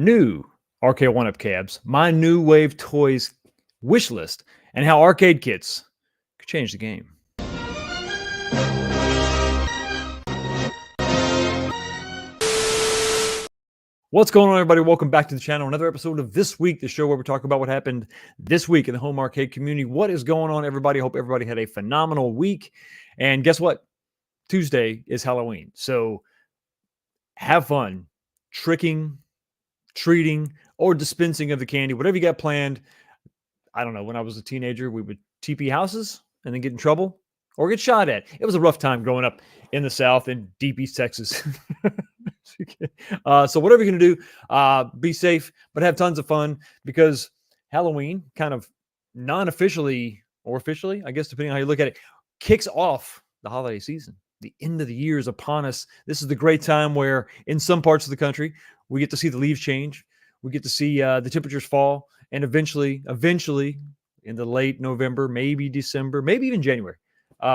new Arcade1up cabs, my new wave toys wish list, and how arcade kits could change the game. What's going on, everybody? Welcome back to the channel. Another episode of This Week, the show where we talk about what happened this week in the home arcade community. What is going on, everybody? Hope everybody had a phenomenal week. And guess what? Tuesday is Halloween. So have fun tricking, treating, or dispensing of the candy, whatever you got planned. I don't know. When I was a teenager, we would TP houses and then get in trouble or get shot at. It was a rough time growing up in the South in deep East Texas. So whatever you're going to do, be safe, but have tons of fun, because Halloween kind of non-officially or officially, I guess, depending on how you look at it, kicks off the holiday season. The end of the year is upon us. This is the great time where in some parts of the country, we get to see the leaves change. We get to see the temperatures fall. And eventually, in the late November, maybe December, maybe even January,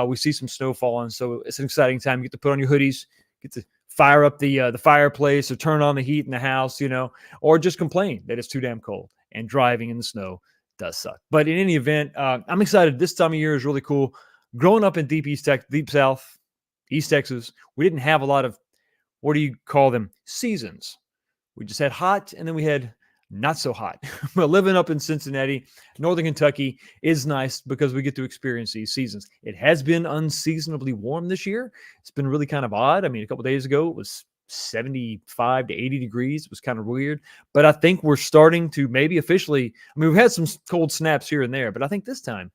we see some snow falling. So it's an exciting time. You get to put on your hoodies, get to fire up the fireplace, or turn on the heat in the house, or just complain that it's too damn cold and driving in the snow does suck. But in any event, I'm excited. This time of year is really cool. Growing up in deep South, East Texas, we didn't have a lot of, what do you call them, seasons. We just had hot, and then we had not so hot. But living up in Cincinnati, Northern Kentucky is nice because we get to experience these seasons. It has been unseasonably warm this year. It's been really kind of odd. I mean, a couple of days ago, it was 75 to 80 degrees. It was kind of weird. But I think we're starting to maybe officially, we've had some cold snaps here and there, but I think this time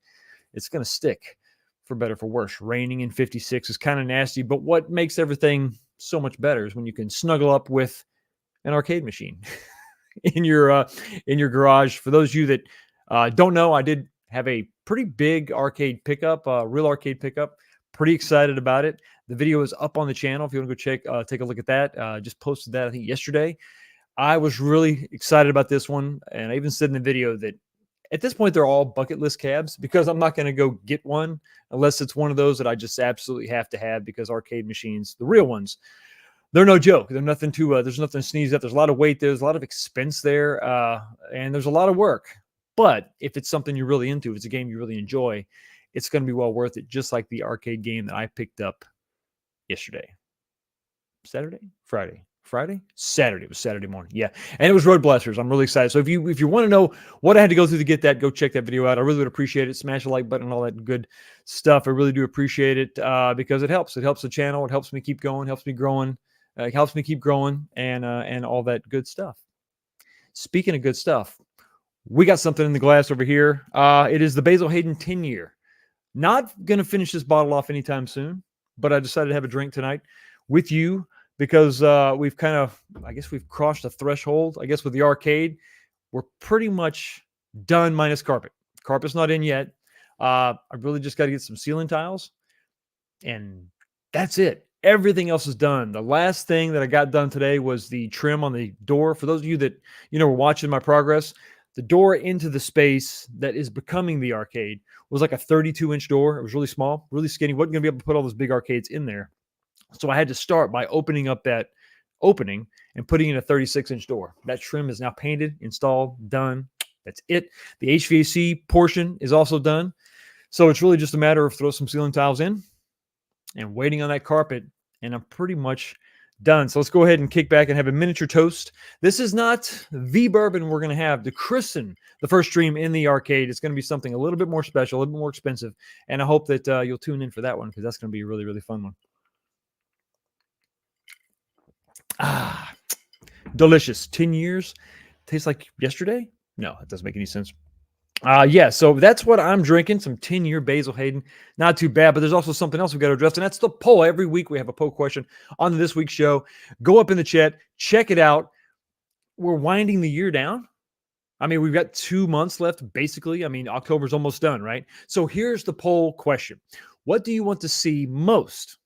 it's going to stick, for better, for worse. Raining in 56 is kind of nasty, but what makes everything so much better is when you can snuggle up with an arcade machine in your garage. For those of you that don't know, I did have a pretty big arcade pickup, real arcade pickup. Pretty excited about it. The video is up on the channel if you want to go take a look at that. Just posted that, I think, yesterday. I was really excited about this one, and I even said in the video that at this point they're all bucket list cabs, because I'm not going to go get one unless it's one of those that I just absolutely have to have, because arcade machines, the real ones, they're no joke. They're nothing to, there's nothing to sneeze at. There's a lot of weight there. There's a lot of expense there. And there's a lot of work. But if it's something you're really into, if it's a game you really enjoy, it's going to be well worth it. Just like the arcade game that I picked up yesterday. Saturday? Saturday. It was Saturday morning. Yeah. And it was Road Blasters. I'm really excited. So if you want to know what I had to go through to get that, go check that video out. I really would appreciate it. Smash the like button and all that good stuff. I really do appreciate it, because it helps. It helps the channel. It helps me keep going. Helps me growing. It helps me keep growing, and all that good stuff. Speaking of good stuff, we got something in the glass over here. It is the Basil Hayden 10-year. Not going to finish this bottle off anytime soon, but I decided to have a drink tonight with you, because we've kind of, I guess we've crossed a threshold. I guess with the arcade, we're pretty much done minus carpet. Carpet's not in yet. I really just got to get some ceiling tiles, and that's it. Everything else is done. The last thing that I got done today was the trim on the door. For those of you that, were watching my progress, the door into the space that is becoming the arcade was like a 32-inch door. It was really small, really skinny. Wasn't going to be able to put all those big arcades in there. So I had to start by opening up that opening and putting in a 36-inch door. That trim is now painted, installed, done. That's it. The HVAC portion is also done. So it's really just a matter of throw some ceiling tiles in and waiting on that carpet, and I'm pretty much done. So let's go ahead and kick back and have a miniature toast. This is not the bourbon we're going to have to christen the first stream in the arcade. It's going to be something a little bit more special, a little bit more expensive, and I hope that you'll tune in for that one, because that's going to be a really, really fun one. Delicious. 10 years. Tastes like yesterday? No, it doesn't make any sense. Yeah, so that's what I'm drinking, some 10-year Basil Hayden. Not too bad, but there's also something else we've got to address, and that's the poll. Every week we have a poll question on this week's show. Go up in the chat, check it out. We're winding the year down. I mean, we've got 2 months left, basically. I mean, October's almost done, right? So here's the poll question. What do you want to see most?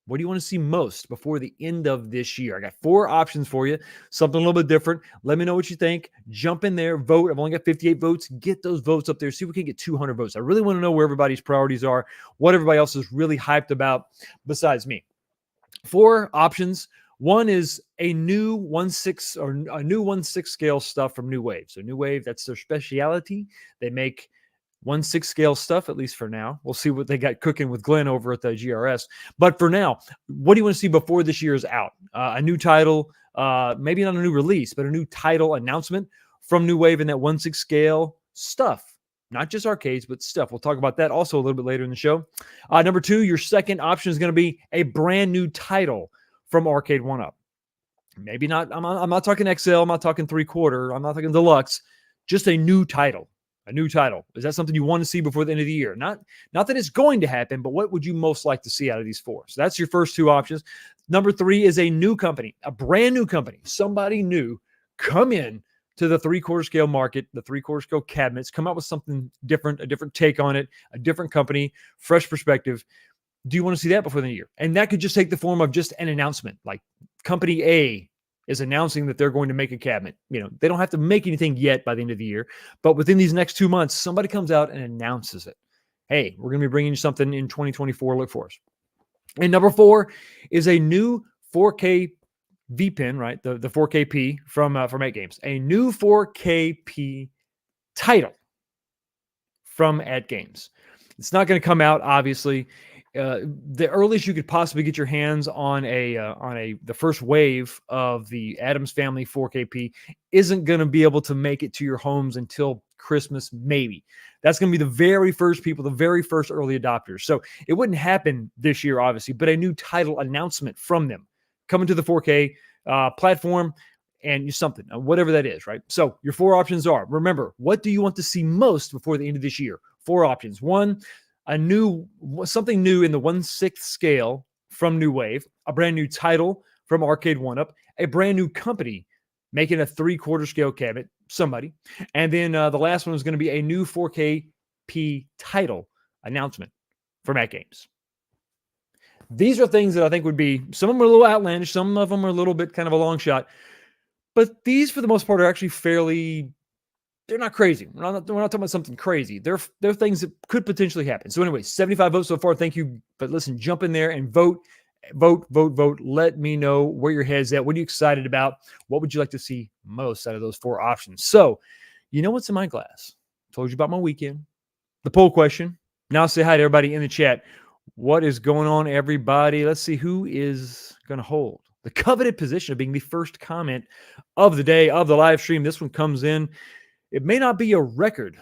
What do you want to see most before the end of this year? I got 4 options for you, something a little bit different. Let me know what you think. Jump in there, vote. I've only got 58 votes. Get those votes up there. See if we can get 200 votes. I really want to know where everybody's priorities are, what everybody else is really hyped about besides me. 4 options. One is a new 1/6 or a new 1/6 scale stuff from New Wave. So New Wave, that's their specialty. They make 1/6 scale stuff, at least for now. We'll see what they got cooking with Glenn over at the GRS. But for now, what do you want to see before this year is out? A new title, maybe not a new release, but a new title announcement from New Wave in that 1/6 scale stuff. Not just arcades, but stuff. We'll talk about that also a little bit later in the show. Number two, your second option is going to be a brand new title from Arcade1up. Maybe not, I'm not talking XL, I'm not talking 3/4, I'm not talking deluxe, just a new title. A new title. Is that something you want to see before the end of the year? Not that it's going to happen, but what would you most like to see out of these four? So that's your first two options. Number three is a new company, a brand new company, somebody new come in to the 3/4 scale market, the 3/4 scale cabinets, come out with something different, a different take on it, a different company, fresh perspective. Do you want to see that before the year? And that could just take the form of just an announcement, like company A is announcing that they're going to make a cabinet. You know, they don't have to make anything yet by the end of the year, but within these next 2 months, somebody comes out and announces it. Hey, we're going to be bringing you something in 2024. Look for us. And number four is a new 4K V pin, right? The 4KP from 8 Games. A new 4KP title from 8 Games. It's not going to come out, obviously. The earliest you could possibly get your hands on the first wave of the Addams Family 4KP isn't going to be able to make it to your homes until Christmas, maybe. That's going to be the very first people, the very first early adopters. So it wouldn't happen this year, obviously, but a new title announcement from them coming to the 4K platform and something, whatever that is, right? So your four options are, remember, what do you want to see most before the end of this year? Four options. One, something new in the 1/6 scale from New Wave, a brand new title from Arcade1up, a brand new company making a 3/4 scale cabinet, somebody. And then the last one is going to be a new 4KP title announcement from 8 Games. These are things that I think would be, some of them are a little outlandish, some of them are a little bit kind of a long shot, but these for the most part are actually fairly, they're not crazy. We're not talking about something crazy. They're things that could potentially happen. So anyway, 75 votes so far. Thank you. But listen, jump in there and vote. Let me know where your head's at. What are you excited about? What would you like to see most out of those four options? So, you know what's in my glass? Told you about my weekend. The poll question. Now say hi to everybody in the chat. What is going on, everybody? Let's see who is going to hold the coveted position of being the first comment of the day of the live stream. This one comes in. It may not be a record,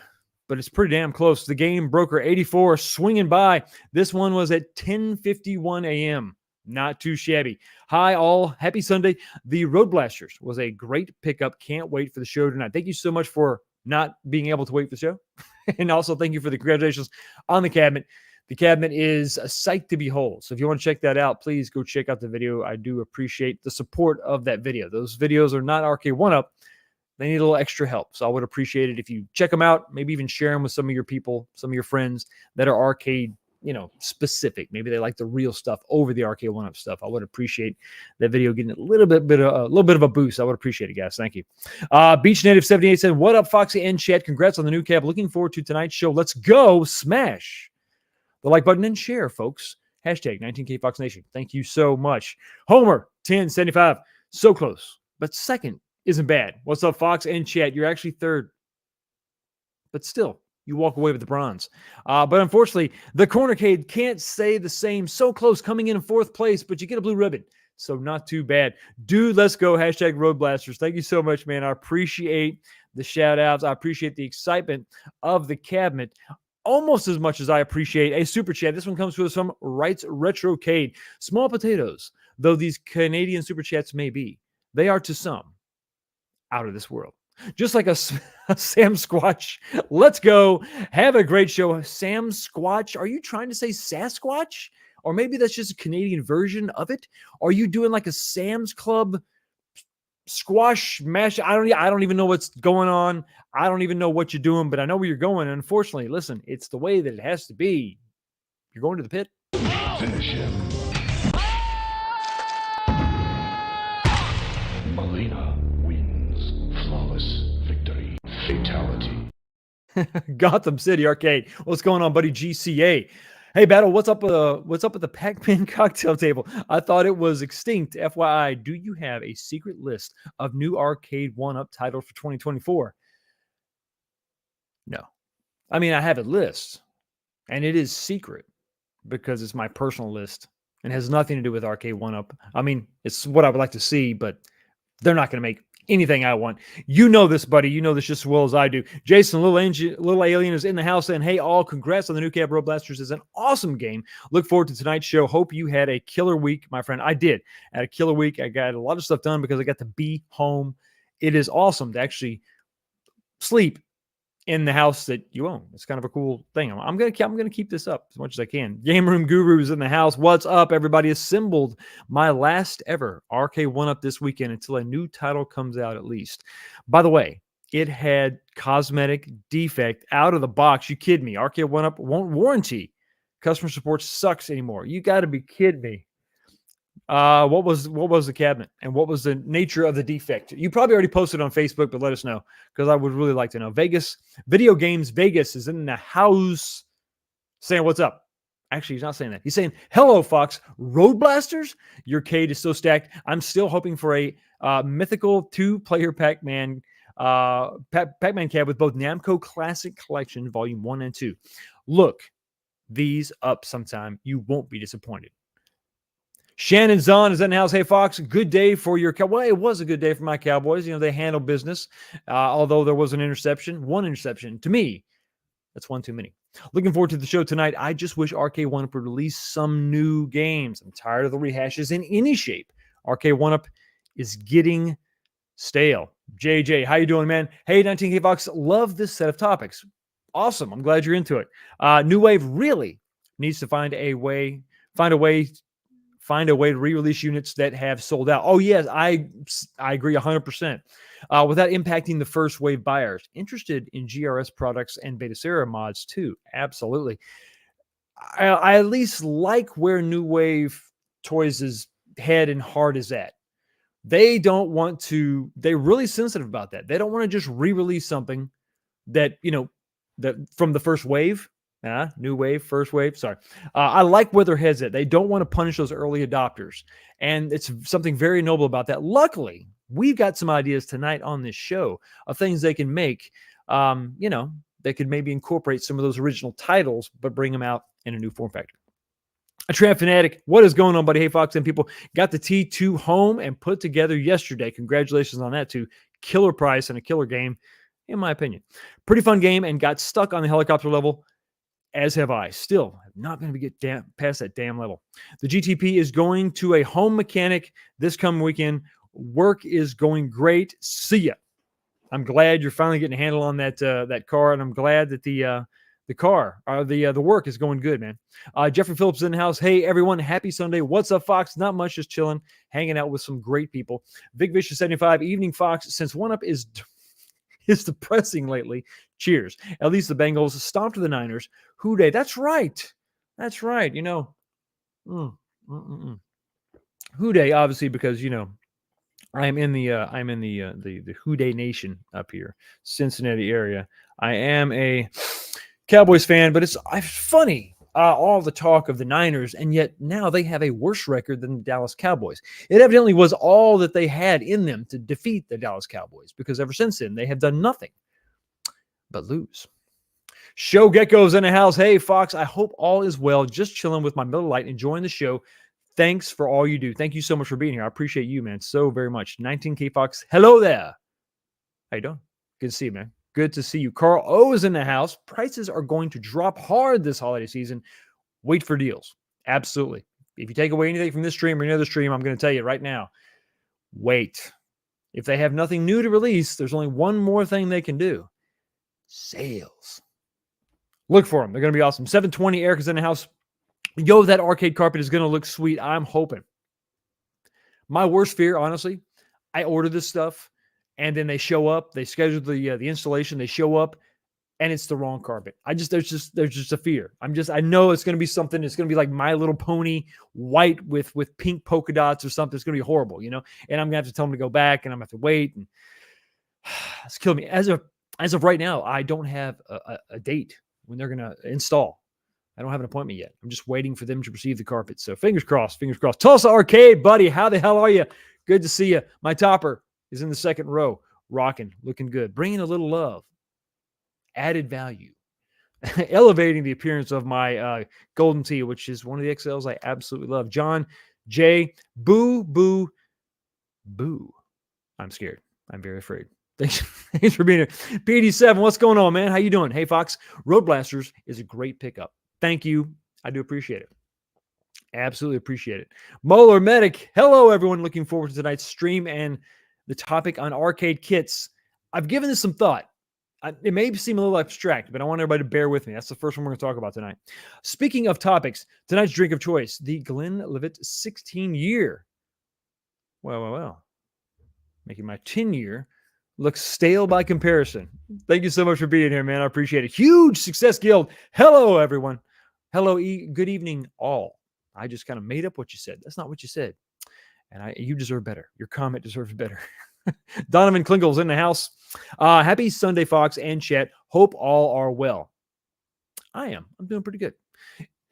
but it's pretty damn close. The Game Broker 84 swinging by. This one was at 10:51 a.m. Not too shabby. Hi, all. Happy Sunday. The Road Blasters was a great pickup. Can't wait for the show tonight. Thank you so much for not being able to wait for the show. And also thank you for the congratulations on the cabinet. The cabinet is a sight to behold. So if you want to check that out, please go check out the video. I do appreciate the support of that video. Those videos are not Arcade1up. They need a little extra help. So I would appreciate it if you check them out, maybe even share them with some of your people, some of your friends that are arcade, specific. Maybe they like the real stuff over the Arcade1up stuff. I would appreciate that video getting a little bit of a boost. I would appreciate it, guys. Thank you. Beach Native 78 said, "What up, Foxy and chat? Congrats on the new cab. Looking forward to tonight's show. Let's go smash the like button and share, folks. Hashtag 19K Fox Nation. Thank you so much. Homer 1075. So close, but second isn't bad. What's up, Fox and chat? You're actually third, but still, you walk away with the bronze. But unfortunately, the Cornercade can't say the same. So close, coming in fourth place, but you get a blue ribbon. So not too bad. Dude, let's go. Hashtag Road Blasters. Thank you so much, man. I appreciate the shout outs. I appreciate the excitement of the cabinet almost as much as I appreciate a super chat. This one comes to us from Wrights Retrocade. Small potatoes, though these Canadian super chats may be, they are to some out of this world. Just like a Sam Squatch. Let's go. Have a great show. Sam Squatch. Are you trying to say Sasquatch? Or maybe that's just a Canadian version of it? Are you doing like a Sam's Club squash mash? I don't even know what's going on. I don't even know what you're doing, but I know where you're going. And unfortunately, listen, it's the way that it has to be. You're going to the pit. Finish him. Molina wins. Flawless victory. Fatality. Gotham City Arcade. What's going on, buddy? GCA. Hey, Battle, what's up with the Pac-Man cocktail table? I thought it was extinct. FYI, do you have a secret list of new Arcade1up titles for 2024? No. I mean, I have a list, and it is secret because it's my personal list and has nothing to do with Arcade1up. I mean, it's what I would like to see, but they're not going to make anything I want. You know this, buddy. You know this just as well as I do. Jason, Little Alien is in the house saying, hey, all, congrats on the new Cab Road Blasters. It's an awesome game. Look forward to tonight's show. Hope you had a killer week, my friend. I did. I had a killer week. I got a lot of stuff done because I got to be home. It is awesome to actually sleep in the house that you own. It's kind of a cool thing. I'm gonna keep this up as much as I can. Game Room Guru is in the house. What's up, everybody? Assembled my last ever Arcade1up this weekend until a new title comes out at least. By the way, it had cosmetic defect out of the box. You kidding me? Arcade1up won't warranty. Customer support sucks anymore. You got to be kidding me. What was the cabinet and what was the nature of the defect? You probably already posted on Facebook, but let us know because I would really like to know. Video Games Vegas is in the house saying what's up. Actually, he's not saying that. He's saying, hello, Fox. Road Blasters? Your cade is so stacked. I'm still hoping for a mythical 2-player Pac-Man Pac-Man cab with both Namco Classic Collection Volume 1 and 2. Look these up sometime. You won't be disappointed. Shannon Zahn is in the house. Hey, Fox, good day for your Well, it was a good day for my Cowboys. You know, they handled business, although there was an interception. One interception. To me, that's one too many. Looking forward to the show tonight. I just wish Arcade1up would release some new games. I'm tired of the rehashes in any shape. Arcade1up is getting stale. JJ, how you doing, man? Hey, 19K Fox, love this set of topics. Awesome. I'm glad you're into it. New Wave really needs to find a way to re-release units that have sold out. Oh, yes, I agree 100%. Without impacting the first wave buyers. Interested in GRS products and Beta Sera mods too. Absolutely. I at least like where New Wave Toys' head and heart is at. They're really sensitive about that. They don't want to just re-release something that, that from the first wave. New wave, first wave. Sorry. I like where their head's at. They don't want to punish those early adopters. And it's something very noble about that. Luckily, we've got some ideas tonight on this show of things they can make. They could maybe incorporate some of those original titles, but bring them out in a new form factor. A Tramp Fanatic, what is going on, buddy? Hey, Fox and people, got the T2 home and put together yesterday. Congratulations on that, too. Killer price and a killer game, in my opinion. Pretty fun game and got stuck on the helicopter level. As have I. Still have not been able to get past that damn level. The GTP is going to a home mechanic this coming weekend. Work is going great. See ya. I'm glad you're finally getting a handle on that car, and I'm glad that the work is going good, man. Jeffrey Phillips is in the house. Hey, everyone. Happy Sunday. What's up, Fox? Not much, just chilling, hanging out with some great people. Vic Vicious 75. Evening, Fox. Since 1UP is depressing lately. Cheers. At least the Bengals stomped the Niners. Who Dey? That's right. That's right. Who Dey, obviously, because I'm in the Who Dey Nation up here, Cincinnati area. I am a Cowboys fan, but it's funny. All the talk of the Niners, and yet now they have a worse record than the Dallas Cowboys. It evidently was all that they had in them to defeat the Dallas Cowboys, because ever since then, they have done nothing but lose. Show Gecko's in the house. Hey, Fox, I hope all is well. Just chilling with my Miller Lite, enjoying the show. Thanks for all you do. Thank you so much for being here. I appreciate you, man, so very much. 19K Fox, hello there. How you doing? Good to see you, man. Good to see you. Carl O is in the house. Prices are going to drop hard this holiday season. Wait for deals. Absolutely. If you take away anything from this stream or any other stream, I'm going to tell you right now, wait. If they have nothing new to release, there's only one more thing they can do. Sales. Look for them. They're going to be awesome. 720 Eric is in the house. Yo, that arcade carpet is going to look sweet. I'm hoping. My worst fear, honestly, I order this stuff and then they show up. They schedule the installation. They show up and it's the wrong carpet. There's just a fear. I know it's going to be something. It's going to be like My Little Pony, white with pink polka dots or something. It's going to be horrible, and I'm going to have to tell them to go back and I'm going to have to wait. And it's killing me. As of right now, I don't have a date when they're going to install. I don't have an appointment yet. I'm just waiting for them to receive the carpet. So fingers crossed, fingers crossed. Tulsa Arcade, buddy. How the hell are you? Good to see you. My topper is in the second row, rocking, looking good, bringing a little love, added value, elevating the appearance of my golden tee, which is one of the XLs I absolutely love. John J. Boo, boo, boo. I'm scared. I'm very afraid. Thanks for being here. PD7, what's going on, man? How you doing? Hey, Fox, Road Blasters is a great pickup. Thank you. I do appreciate it. Absolutely appreciate it. Molar Medic, hello, everyone. Looking forward to tonight's stream and the topic on arcade kits. I've given this some thought. It may seem a little abstract, but I want everybody to bear with me. That's the first one we're going to talk about tonight. Speaking of topics, tonight's drink of choice, the Glenlivet 16-year. Well. Making my 10-year look stale by comparison. Thank you so much for being here, man. I appreciate it. Huge Success Guild. Hello, everyone. Hello, good evening, all. I just kind of made up what you said. That's not what you said. And you deserve better. Your comment deserves better. Donovan Klingle's in the house. Happy Sunday, Fox and chat. Hope all are well. I am. I'm doing pretty good.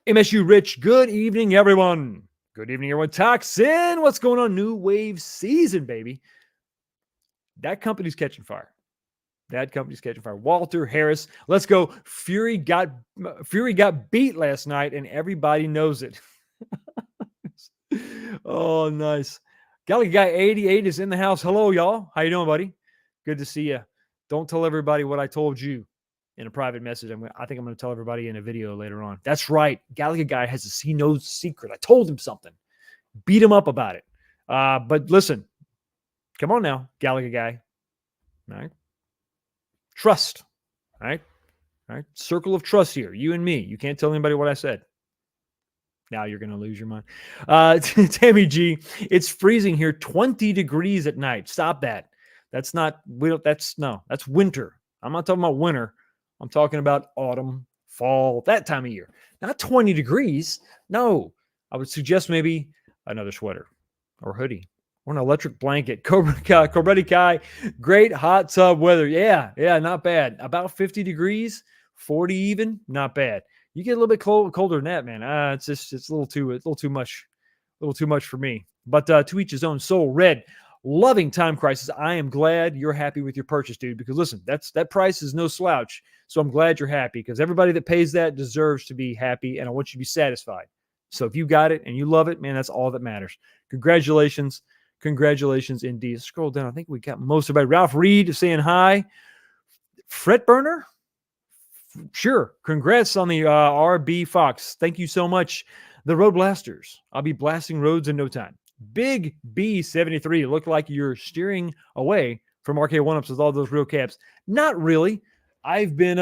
MSU Rich, good evening, everyone. Good evening, everyone. Toxin, what's going on? New wave season, baby. That company's catching fire. That company's catching fire. Walter Harris, let's go. Fury got beat last night, and everybody knows it. Oh, nice. Gallagher Guy 88 is in the house. Hello, y'all. How you doing, buddy? Good to see you. Don't tell everybody what I told you in a private message. I think I'm going to tell everybody in a video later on. That's right. Gallagher Guy he knows secret. I told him something. Beat him up about it. But listen, come on now, Gallagher Guy. All right. Trust. All right. All right. Circle of trust here. You and me. You can't tell anybody what I said. Now you're going to lose your mind. Tammy G, it's freezing here. 20 degrees at night. Stop that. That's winter. I'm not talking about winter. I'm talking about autumn, fall, that time of year. Not 20 degrees. No, I would suggest maybe another sweater or hoodie or an electric blanket. Cobretti Kai, great hot tub weather. Yeah, not bad. About 50 degrees, 40 even, not bad. You get a little bit colder than that, man. It's a little too much for me. But to each his own. Soul Red, loving Time Crisis. I am glad you're happy with your purchase, dude. Because listen, that price is no slouch. So I'm glad you're happy because everybody that pays that deserves to be happy, and I want you to be satisfied. So if you got it and you love it, man, that's all that matters. Congratulations indeed. Scroll down. I think we got most of it. Ralph Reed saying hi. Fret Burner. Sure. Congrats on the RB Fox. Thank you so much. The Road Blasters. I'll be blasting roads in no time. Big B73. Look like you're steering away from Arcade1up with all those real caps. Not really. I've been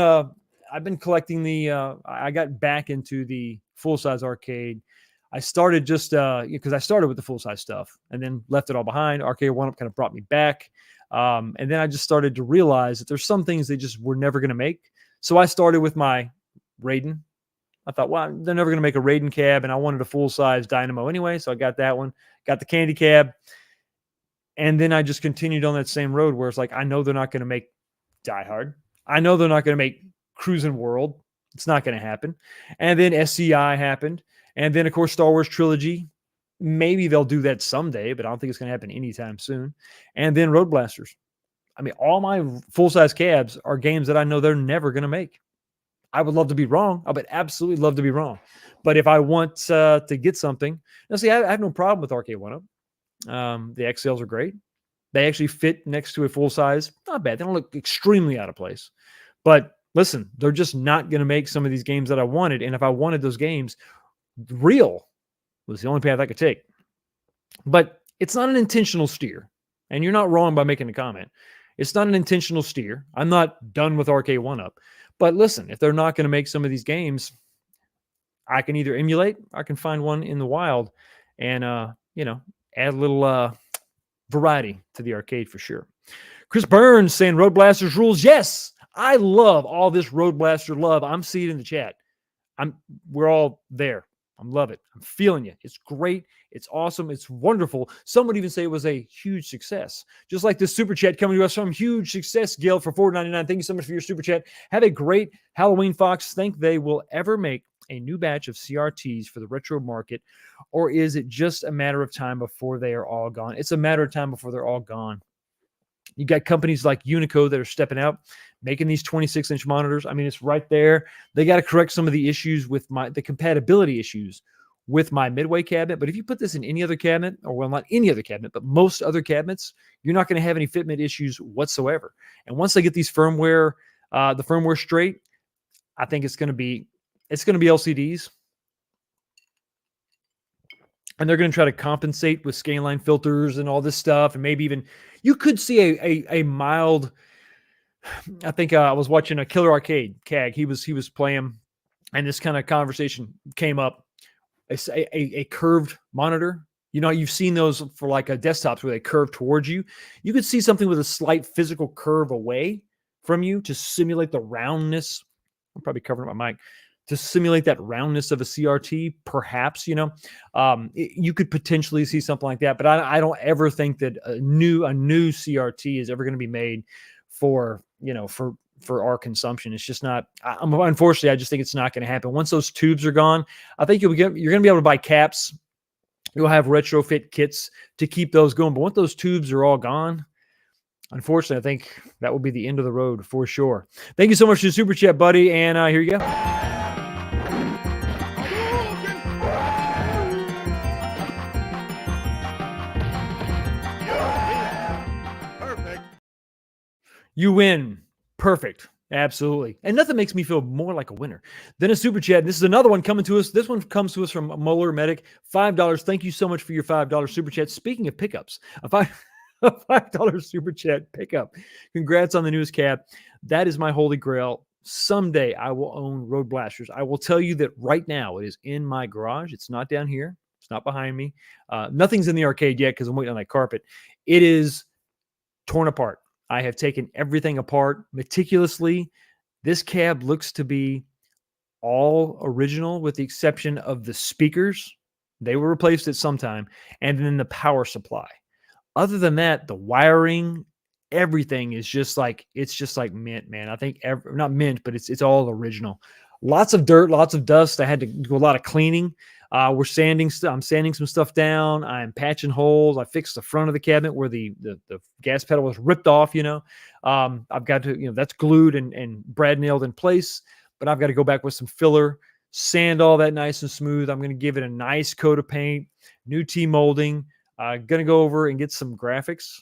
collecting I got back into the full-size arcade. I started just because I started with the full-size stuff and then left it all behind. Arcade1up kind of brought me back. And then I just started to realize that there's some things they just were never going to make. So I started with my Raiden. I thought, well, they're never going to make a Raiden cab, and I wanted a full-size Dynamo anyway, so I got that one. Got the candy cab. And then I just continued on that same road where it's like, I know they're not going to make Die Hard. I know they're not going to make Cruisin' World. It's not going to happen. And then SCI happened. And then, of course, Star Wars Trilogy. Maybe they'll do that someday, but I don't think it's going to happen anytime soon. And then Road Blasters. I mean, all my full-size cabs are games that I know they're never going to make. I would love to be wrong. I would absolutely love to be wrong. But if I want to get something, now see, I have no problem with Arcade1up. The XLs are great. They actually fit next to a full-size. Not bad. They don't look extremely out of place. But listen, they're just not going to make some of these games that I wanted. And if I wanted those games, real was the only path I could take. But it's not an intentional steer. And you're not wrong by making a comment. It's not an intentional steer. I'm not done with Arcade1up. But listen, if they're not going to make some of these games, I can either emulate, I can find one in the wild and, add a little variety to the arcade for sure. Chris Burns saying Road Blasters rules. Yes, I love all this Road Blaster love. I'm seeing it in the chat. We're all there. I love it. I'm feeling it. It's great. It's awesome. It's wonderful. Some would even say it was a huge success. Just like this super chat coming to us from Huge Success Guild for $4.99. Thank you so much for your super chat. Have a great Halloween, Fox. Think they will ever make a new batch of CRTs for the retro market, or is it just a matter of time before they are all gone? It's a matter of time before they're all gone. You got companies like Unico that are stepping out, making these 26-inch monitors. I mean, it's right there. They got to correct some of the issues with the compatibility issues with my Midway cabinet. But if you put this in any other cabinet, or well, not any other cabinet, but most other cabinets, you're not going to have any fitment issues whatsoever. And once they get these the firmware straight, I think it's going to be LCDs. And they're going to try to compensate with scanline filters and all this stuff. And maybe even you could see a mild. I think I was watching a Killer Arcade CAG. He was playing, and this kind of conversation came up. A curved monitor. You know, you've seen those for like a desktops where they curve towards you. You could see something with a slight physical curve away from you to simulate the roundness. I'm probably covering up my mic. To simulate that roundness of a CRT, perhaps, you could potentially see something like that. But I don't ever think that a new CRT is ever going to be made for our consumption. It's just not. Unfortunately, I just think it's not going to happen. Once those tubes are gone, I think you're going to be able to buy caps. You'll have retrofit kits to keep those going. But once those tubes are all gone, unfortunately, I think that will be the end of the road for sure. Thank you so much for the super chat, buddy. And here you go. You win. Perfect. Absolutely. And nothing makes me feel more like a winner than a super chat. This is another one coming to us. This one comes to us from Molar Medic. $5. Thank you so much for your $5 super chat. Speaking of pickups, a $5 super chat pickup. Congrats on the newest cap. That is my holy grail. Someday I will own Road Blasters. I will tell you that right now it is in my garage. It's not down here. It's not behind me. Nothing's in the arcade yet because I'm waiting on that carpet. It is torn apart. I have taken everything apart meticulously. This cab looks to be all original with the exception of the speakers. They were replaced at some time. And then the power supply. Other than that, the wiring, everything is just like mint, man. I think not mint, but it's all original. Lots of dirt, lots of dust. I had to do a lot of cleaning. I'm sanding some stuff down. I'm patching holes. I fixed the front of the cabinet where the gas pedal was ripped off. I've got to, that's glued and brad nailed in place, but I've got to go back with some filler, sand all that nice and smooth. I'm going to give it a nice coat of paint, new T-molding. Going to go over and get some graphics.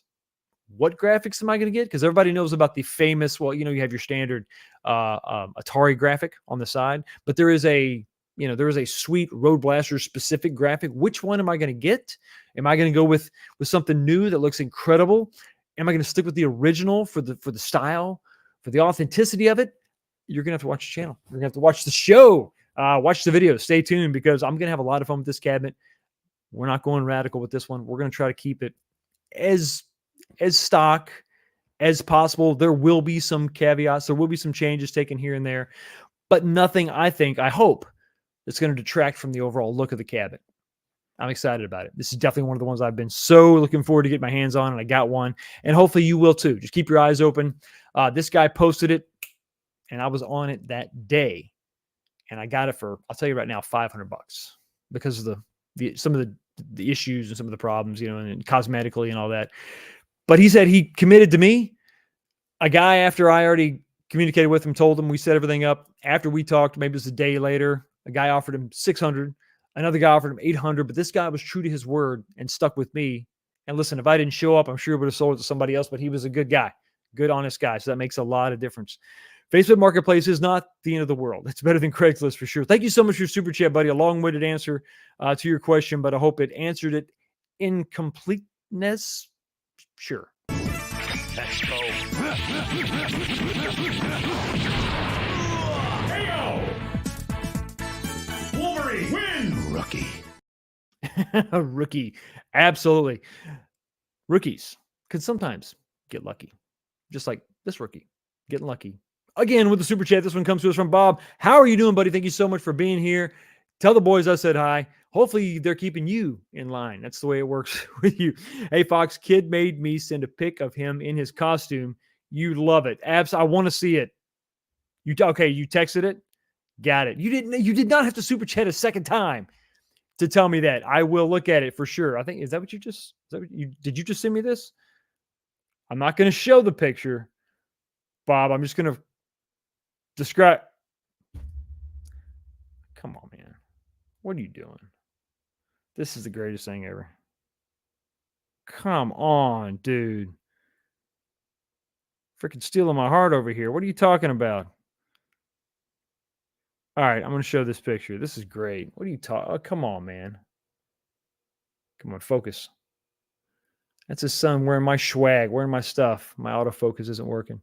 What graphics am I going to get? Because everybody knows about the famous, you have your standard Atari graphic on the side, but there is a sweet Road Blaster specific graphic. Which one am I going to get? Am I going to go with something new that looks incredible? Am I going to stick with the original for the style, for the authenticity of it? You're going to have to watch the channel. You're going to have to watch the show, watch the video. Stay tuned because I'm going to have a lot of fun with this cabinet. We're not going radical with this one. We're going to try to keep it as stock as possible. There will be some caveats. There will be some changes taken here and there, but nothing, I hope, that's going to detract from the overall look of the cabinet. I'm excited about it. This is definitely one of the ones I've been so looking forward to get my hands on, and I got one, and hopefully you will too. Just keep your eyes open. This guy posted it, and I was on it that day, and I got it for, I'll tell you right now, $500 because of some of the issues and some of the problems, and cosmetically and all that. But he said he committed to me. A guy, after I already communicated with him, told him, we set everything up. After we talked, maybe it was a day later, a guy offered him $600. Another guy offered him $800. But this guy was true to his word and stuck with me. And listen, if I didn't show up, I'm sure I would have sold it to somebody else. But he was a good guy, good, honest guy. So that makes a lot of difference. Facebook Marketplace is not the end of the world. It's better than Craigslist for sure. Thank you so much for your super chat, buddy. A long-winded answer to your question, but I hope it answered it in completeness. Sure. Let's go. Wolverine win. Rookie. Rookie. Absolutely. Rookies could sometimes get lucky. Just like this rookie getting lucky. Again, with the super chat, this one comes to us from Bob. How are you doing, buddy? Thank you so much for being here. Tell the boys I said hi. Hopefully they're keeping you in line. That's the way it works with you. Hey, Fox, kid made me send a pic of him in his costume. You love it. I want to see it. You texted it? Got it. You did not have to super chat a second time to tell me that. I will look at it for sure. I think, is that what you just, did you just send me this? I'm not going to show the picture, Bob. I'm just going to describe. Come on, man. What are you doing? This is the greatest thing ever. Come on, dude. Freaking stealing my heart over here. What are you talking about? All right, I'm going to show this picture. This is great. What are you talking? Oh, come on, man. Come on, focus. That's his son wearing my swag, wearing my stuff. My autofocus isn't working.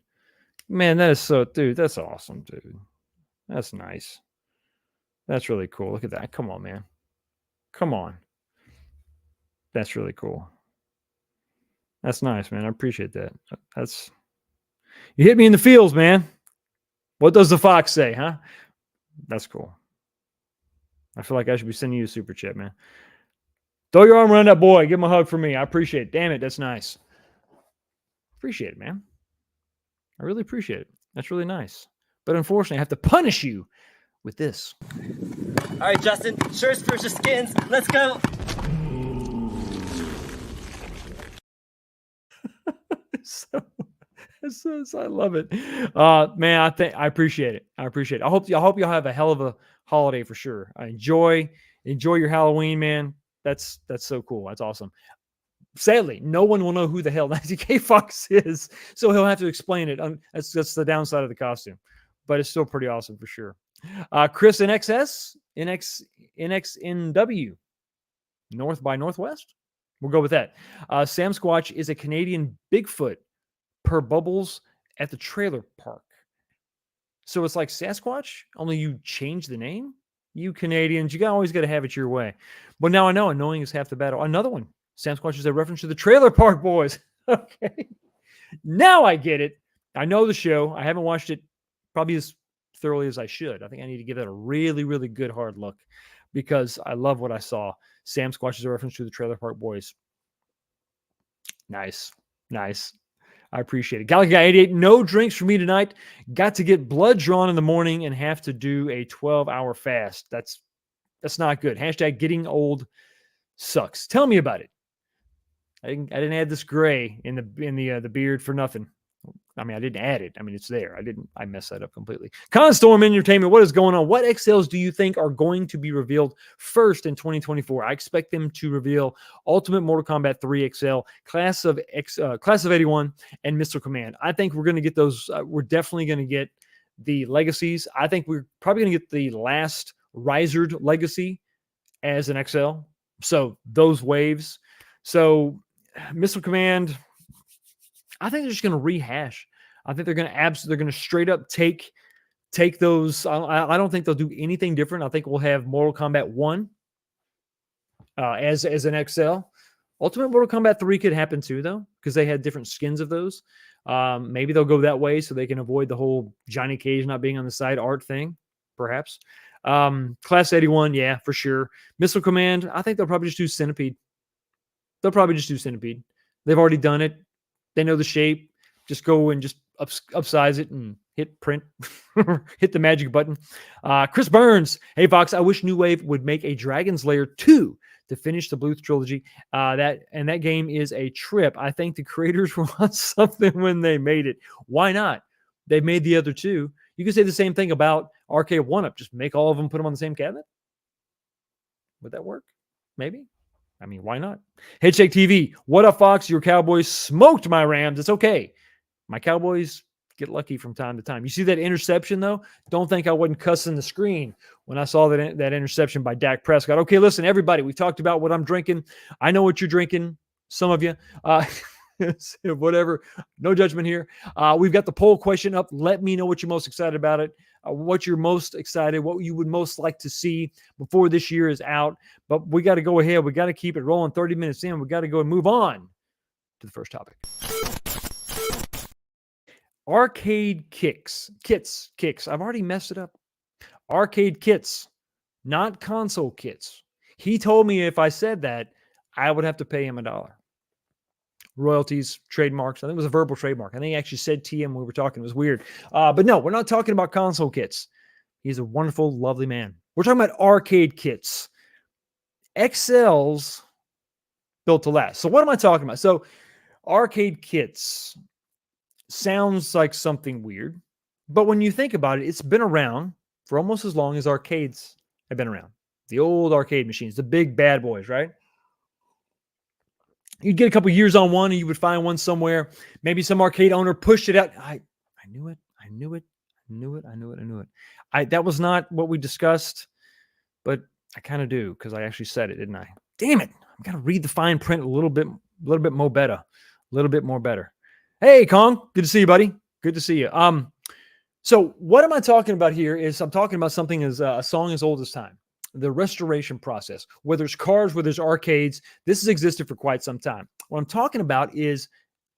Man, that is so, dude, that's awesome, dude. That's nice. That's really cool. Look at that. Come on, man. Come on. That's really cool. That's nice, man. I appreciate that. That's, you hit me in the feels, man. What does the fox say, huh? That's cool. I feel like I should be sending you a super chat, man. Throw your arm around that boy. Give him a hug for me. I appreciate it. Damn it. That's nice. Appreciate it, man. I really appreciate it. That's really nice. But unfortunately, I have to punish you with this. All right, Justin. Shirts versus skins. Let's go. I love it. Man, I appreciate it. I appreciate it. I hope y'all have a hell of a holiday for sure. Enjoy your Halloween, man. That's so cool. That's awesome. Sadly, no one will know who the hell 90K Fox is, so he'll have to explain it. That's the downside of the costume, but it's still pretty awesome for sure. Chris NXNW, North by Northwest. We'll go with that. Sam Squatch is a Canadian Bigfoot per Bubbles at the trailer park. So it's like Sasquatch, only you change the name. You Canadians, you always got to have it your way. But now I know, knowing is half the battle. Another one. Sasquatch is a reference to the Trailer Park Boys. Okay. Now I get it. I know the show. I haven't watched it probably as thoroughly as I should. I think I need to give that a really, really good hard look because I love what I saw. Sam Squatch is a reference to the Trailer Park Boys. Nice. Nice. I appreciate it. Galaxy Guy 88, no drinks for me tonight. Got to get blood drawn in the morning and have to do a 12-hour fast. That's not good. Hashtag getting old sucks. Tell me about it. I didn't add this gray in the beard for nothing. I mean, I didn't add it. I mean, it's there. I messed that up completely. Constorm Entertainment, what is going on? What XLs do you think are going to be revealed first in 2024? I expect them to reveal Ultimate Mortal Kombat 3 XL, Class of 81, and Missile Command. I think we're going to get those. We're definitely going to get the legacies. I think we're probably going to get the last Risered legacy as an XL. So those waves. So Missile Command, I think they're just going to rehash. I think they're going to straight up take those. I don't think they'll do anything different. I think we'll have Mortal Kombat 1 as an XL. Ultimate Mortal Kombat 3 could happen too, though, because they had different skins of those. Maybe they'll go that way so they can avoid the whole Johnny Cage not being on the side art thing, perhaps. Class 81, yeah, for sure. Missile Command, I think they'll probably just do Centipede. They'll probably just do Centipede. They've already done it. They know the shape. Just go and just upsize it and hit print. Hit the magic button. Chris Burns. Hey, Fox, I wish New Wave would make a Dragon's Lair 2 to finish the Bluth trilogy. That game is a trip. I think the creators want something when they made it. Why not? They made the other two. You can say the same thing about Arcade1up. Just make all of them, put them on the same cabinet. Would that work? Maybe. I mean, why not? Headshake TV. What up, Fox? Your Cowboys smoked my Rams. It's okay. My Cowboys get lucky from time to time. You see that interception, though? Don't think I wasn't cussing the screen when I saw that interception by Dak Prescott. Okay, listen, everybody. We talked about what I'm drinking. I know what you're drinking. Some of you. Whatever. No judgment here. We've got the poll question up. Let me know what you're most excited about it. What you're most excited, what you would most like to see before this year is out. But we got to go ahead. We got to keep it rolling. 30 minutes in. We got to go and move on to the first topic. Arcade kits. I've already messed it up. Arcade kits, not console kits. He told me if I said that, I would have to pay him $1. Royalties, trademarks. I think it was a verbal trademark. I think he actually said TM when we were talking. It was weird. But no, we're not talking about console kits. He's a wonderful, lovely man. We're talking about arcade kits. XLs built to last. So what am I talking about? So arcade kits sounds like something weird, but when you think about it, it's been around for almost as long as arcades have been around. The old arcade machines, the big bad boys, right? You'd get a couple years on one and you would find one somewhere. Maybe some arcade owner pushed it out. I knew it. I knew it. I knew it. I knew it. I knew it. That was not what we discussed, but I kind of do because I actually said it, didn't I? Damn it. I'm going to read the fine print a little bit more better. A little bit more better. Hey, Kong. Good to see you, buddy. Good to see you. So what am I talking about here is I'm talking about something as a song as old as time. The restoration process, whether it's cars, whether it's arcades, this has existed for quite some time. What I'm talking about is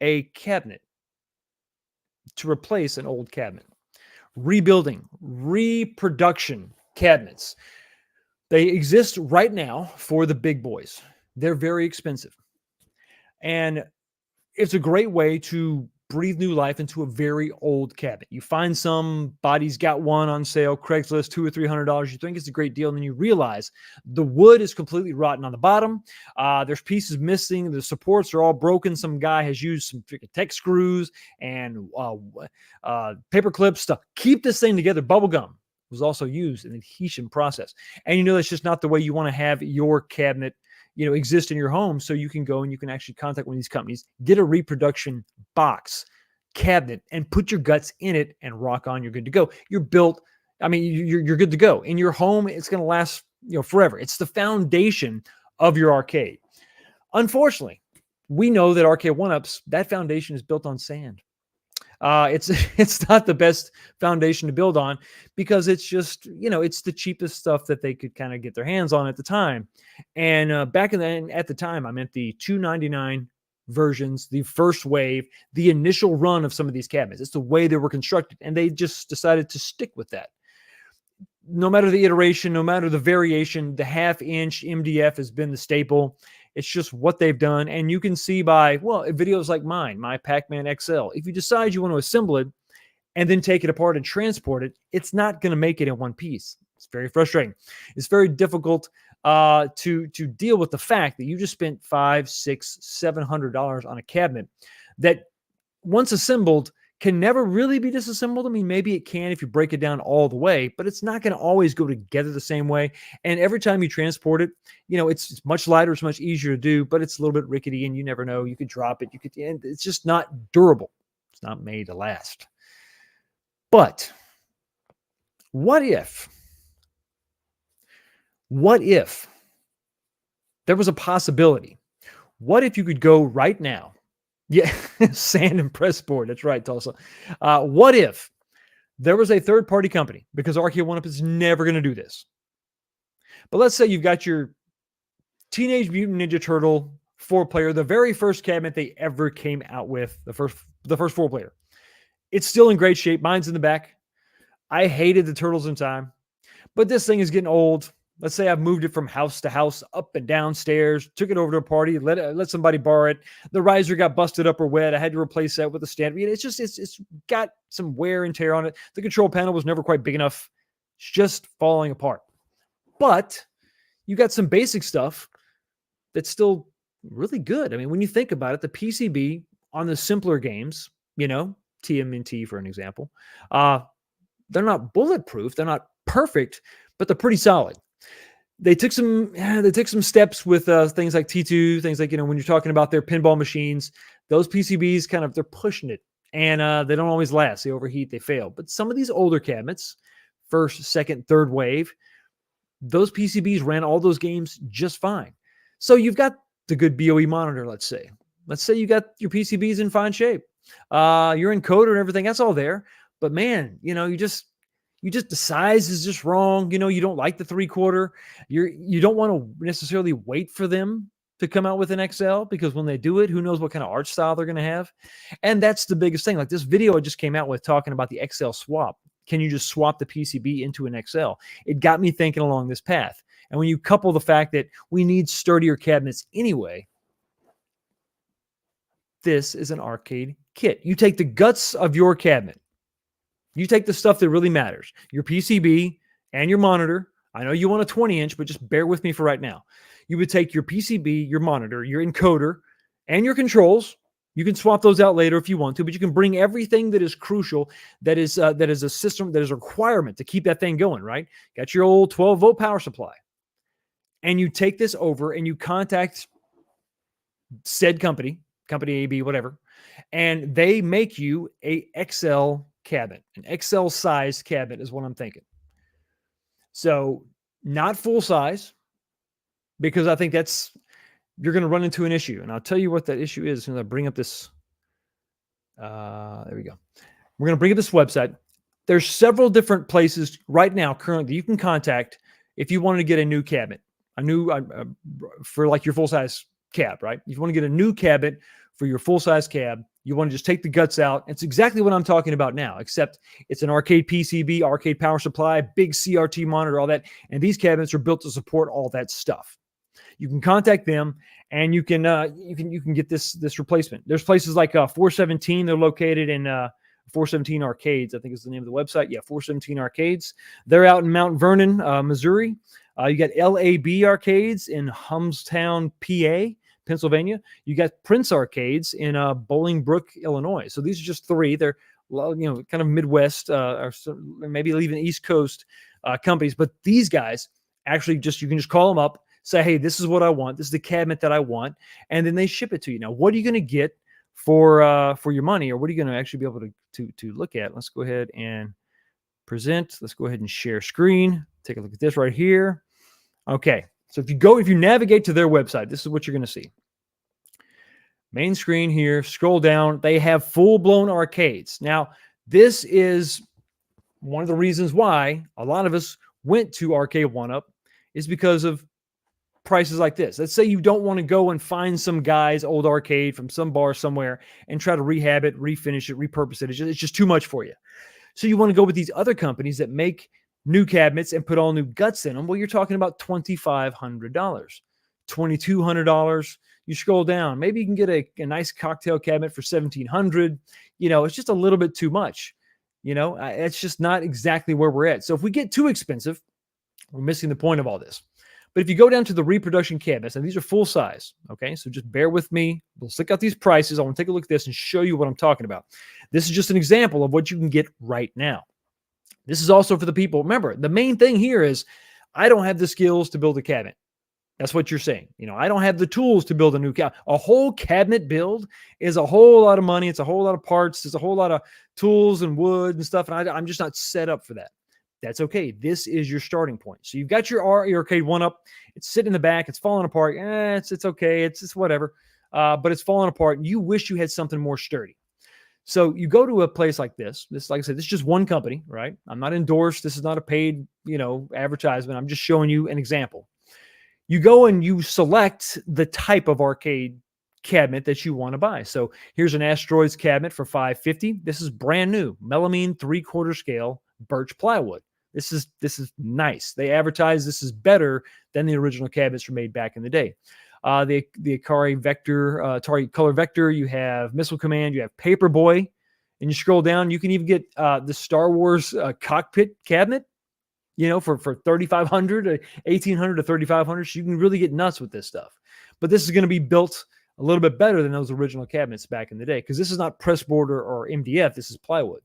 a cabinet to replace an old cabinet. Rebuilding, reproduction cabinets. They exist right now for the big boys. They're very expensive. And it's a great way to breathe new life into a very old cabinet. You find somebody's got one on sale, Craigslist, $200 or $300. You think it's a great deal, and then you realize the wood is completely rotten on the bottom. There's pieces missing. The supports are all broken. Some guy has used some tech screws and paper clips to keep this thing together. Bubble gum was also used in the adhesion process. And you know that's just not the way you want to have your cabinet exist in your home. So you can go and you can actually contact one of these companies, get a reproduction box cabinet and put your guts in it and rock on. You're good to go. You're built. I mean, you're good to go in your home. It's going to last, forever. It's the foundation of your arcade. Unfortunately, we know that Arcade1up's, that foundation is built on sand. It's not the best foundation to build on because it's just, it's the cheapest stuff that they could kind of get their hands on at the time. And back at the time, I meant the $299 versions, the first wave, the initial run of some of these cabinets. It's the way they were constructed, and they just decided to stick with that. No matter the iteration, no matter the variation, the half-inch MDF has been the staple. It's just what they've done. And you can see by, videos like mine, my Pac-Man XL, if you decide you want to assemble it and then take it apart and transport it, it's not going to make it in one piece. It's very frustrating. It's very difficult to deal with the fact that you just spent $500, $600, $700 on a cabinet that once assembled can never really be disassembled. I mean, maybe it can if you break it down all the way, but it's not going to always go together the same way. And every time you transport it, it's much lighter, it's much easier to do, but it's a little bit rickety and you never know. You could drop it. And it's just not durable. It's not made to last. But what if there was a possibility? What if you could go right now? Yeah, sand and press board. That's right, Tulsa. What if there was a third-party company? Because Arcade1up is never going to do this. But let's say you've got your Teenage Mutant Ninja Turtle 4-player, the very first cabinet they ever came out with, the first 4-player. It's still in great shape. Mine's in the back. I hated the Turtles in time, but this thing is getting old. Let's say I've moved it from house to house, up and down stairs, took it over to a party, let somebody borrow it. The riser got busted up or wet. I had to replace that with a stand. It's got some wear and tear on it. The control panel was never quite big enough. It's just falling apart. But you got some basic stuff that's still really good. I mean, when you think about it, the PCB on the simpler games, TMNT for an example, they're not bulletproof. They're not perfect, but they're pretty solid. They took some steps with things like T2, things like, when you're talking about their pinball machines, those PCBs they're pushing it and they don't always last. They overheat, they fail. But some of these older cabinets, first, second, third wave, those PCBs ran all those games just fine. So you've got the good BOE monitor, let's say. Let's say you got your PCBs in fine shape. Your encoder and everything, that's all there. But man, the size is just wrong. You don't like the 3/4. You don't want to necessarily wait for them to come out with an XL because when they do it, who knows what kind of art style they're going to have. And that's the biggest thing. Like this video I just came out with talking about the XL swap. Can you just swap the PCB into an XL? It got me thinking along this path. And when you couple the fact that we need sturdier cabinets anyway, this is an arcade kit. You take the guts of your cabinet. You take the stuff that really matters, your PCB and your monitor. I know you want a 20-inch, but just bear with me for right now. You would take your PCB, your monitor, your encoder, and your controls. You can swap those out later if you want to, but you can bring everything that is crucial, that is a system, that is a requirement to keep that thing going, right? Got your old 12-volt power supply. And you take this over and you contact said company AB, whatever, and they make you a XL cabinet. An XL size cabinet is what I'm thinking. So not full size, because I think you're going to run into an issue. And I'll tell you what that issue is. I'm going to bring up this. There we go. We're going to bring up this website. There's several different places right now currently you can contact if you wanted to get a new cabinet, for like your full size cab, right? If you want to get a new cabinet for your full size cab, you want to just take the guts out. It's exactly what I'm talking about now, except it's an arcade PCB, arcade power supply, big CRT monitor, all that. And these cabinets are built to support all that stuff. You can contact them and you can get this replacement. There's places like 417. They're located in 417 Arcades, I think is the name of the website. Yeah, 417 Arcades. They're out in Mount Vernon, Missouri. You got LAB Arcades in Humstown, PA, Pennsylvania. You got Prince Arcades in Bolingbrook, Illinois. So these are just three. They're kind of Midwest or maybe even East Coast companies. But these guys actually you can just call them up, say, hey, this is what I want. This is the cabinet that I want, and then they ship it to you. Now, what are you going to get for your money, or what are you going to actually be able to look at? Let's go ahead and present. Let's go ahead and share screen. Take a look at this right here. Okay, so if you navigate to their website, this is what you're going to see. Main screen here, scroll down. They have full-blown arcades. Now, this is one of the reasons why a lot of us went to Arcade1up, is because of prices like this. Let's say you don't want to go and find some guy's old arcade from some bar somewhere and try to rehab it, refinish it, repurpose it. It's just too much for you. So you want to go with these other companies that make new cabinets and put all new guts in them. Well, you're talking about $2,500, $2,200. You scroll down, maybe you can get a nice cocktail cabinet for $1,700. It's just a little bit too much. It's just not exactly where we're at. So if we get too expensive, we're missing the point of all this. But if you go down to the reproduction cabinets, and these are full size, okay? So just bear with me. We'll stick out these prices. I want to take a look at this and show you what I'm talking about. This is just an example of what you can get right now. This is also for the people. Remember, the main thing here is I don't have the skills to build a cabinet. That's what you're saying. I don't have the tools to build a new cabinet. A whole cabinet build is a whole lot of money. It's a whole lot of parts. There's a whole lot of tools and wood and stuff, and I'm just not set up for that. That's okay. This is your starting point. So you've got your Arcade1up. It's sitting in the back. It's falling apart. It's okay. It's whatever. But it's falling apart. And you wish you had something more sturdy. So you go to a place like this. Like I said, this is just one company, right? I'm not endorsed. This is not a paid, advertisement. I'm just showing you an example. You go and you select the type of arcade cabinet that you want to buy. So here's an Asteroids cabinet for $550. This is brand new, melamine 3/4 scale birch plywood. This is nice. They advertise this is better than the original cabinets were made back in the day. The Atari Vector, Atari Color Vector, you have Missile Command, you have Paperboy, and you scroll down, you can even get the Star Wars cockpit cabinet, for $3,500, $1,800 to $3,500. So you can really get nuts with this stuff. But this is going to be built a little bit better than those original cabinets back in the day, because this is not pressboard or MDF. This is plywood.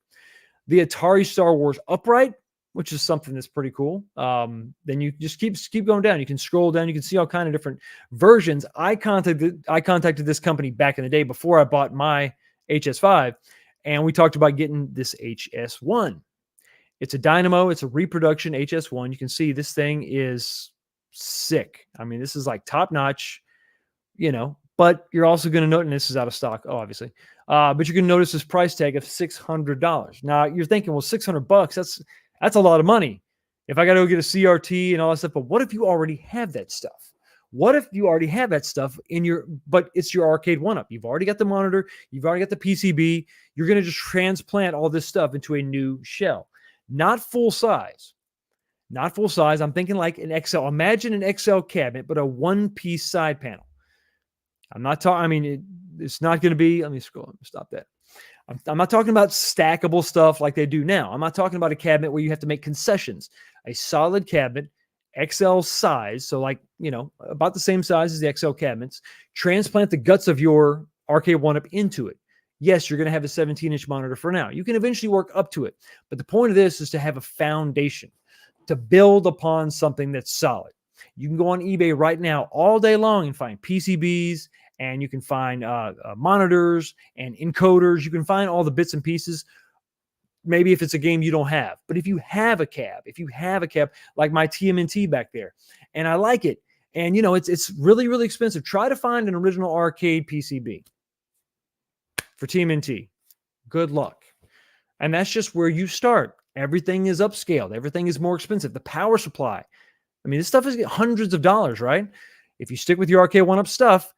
The Atari Star Wars upright, which is something that's pretty cool. Then you just keep going down. You can scroll down. You can see all kind of different versions. I contacted this company back in the day before I bought my HS5, and we talked about getting this HS1. It's a dynamo. It's a reproduction HS1. You can see this thing is sick. I mean, this is like top notch, but you're also going to note, and this is out of stock, obviously. But you're going to notice this price tag of $600. Now you're thinking, well, $600, that's a lot of money. If I got to go get a CRT and all that stuff, but what if you already have that stuff? What if you already have that stuff but it's your Arcade1up? You've already got the monitor. You've already got the PCB. You're going to just transplant all this stuff into a new shell. Not full size. Not full size. I'm thinking like an XL. Imagine an XL cabinet, but a one-piece side panel. I'm not talking, it's not going to be, let me scroll, stop that. I'm not talking about stackable stuff like they do now. I'm not talking about a cabinet where you have to make concessions. A solid cabinet, XL size, so like, about the same size as the XL cabinets, transplant the guts of your Arcade1up into it. Yes, you're going to have a 17-inch monitor for now. You can eventually work up to it. But the point of this is to have a foundation, to build upon something that's solid. You can go on eBay right now all day long and find PCBs, and you can find monitors and encoders. You can find all the bits and pieces. Maybe if it's a game you don't have. But if you have a cab, like my TMNT back there, and I like it, and it's really, really expensive, try to find an original arcade PCB for TMNT. Good luck. And that's just where you start. Everything is upscaled. Everything is more expensive. The power supply. I mean, this stuff is hundreds of dollars, right? If you stick with your Arcade1up stuff,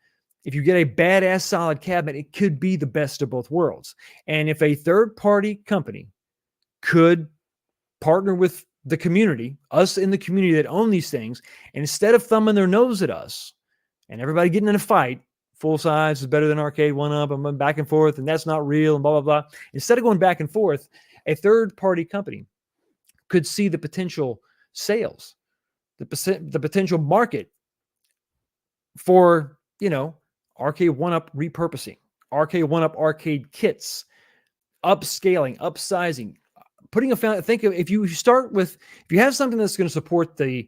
if you get a badass solid cabinet, it could be the best of both worlds. And if a third-party company could partner with the community, us in the community that own these things, and instead of thumbing their nose at us and everybody getting in a fight, full size is better than Arcade1up, I'm going back and forth, and that's not real, and blah, blah, blah. Instead of going back and forth, a third-party company could see the potential sales, the potential market for, Arcade1up repurposing, Arcade1up arcade kits, upscaling, upsizing, putting think of, if you have something that's going to support the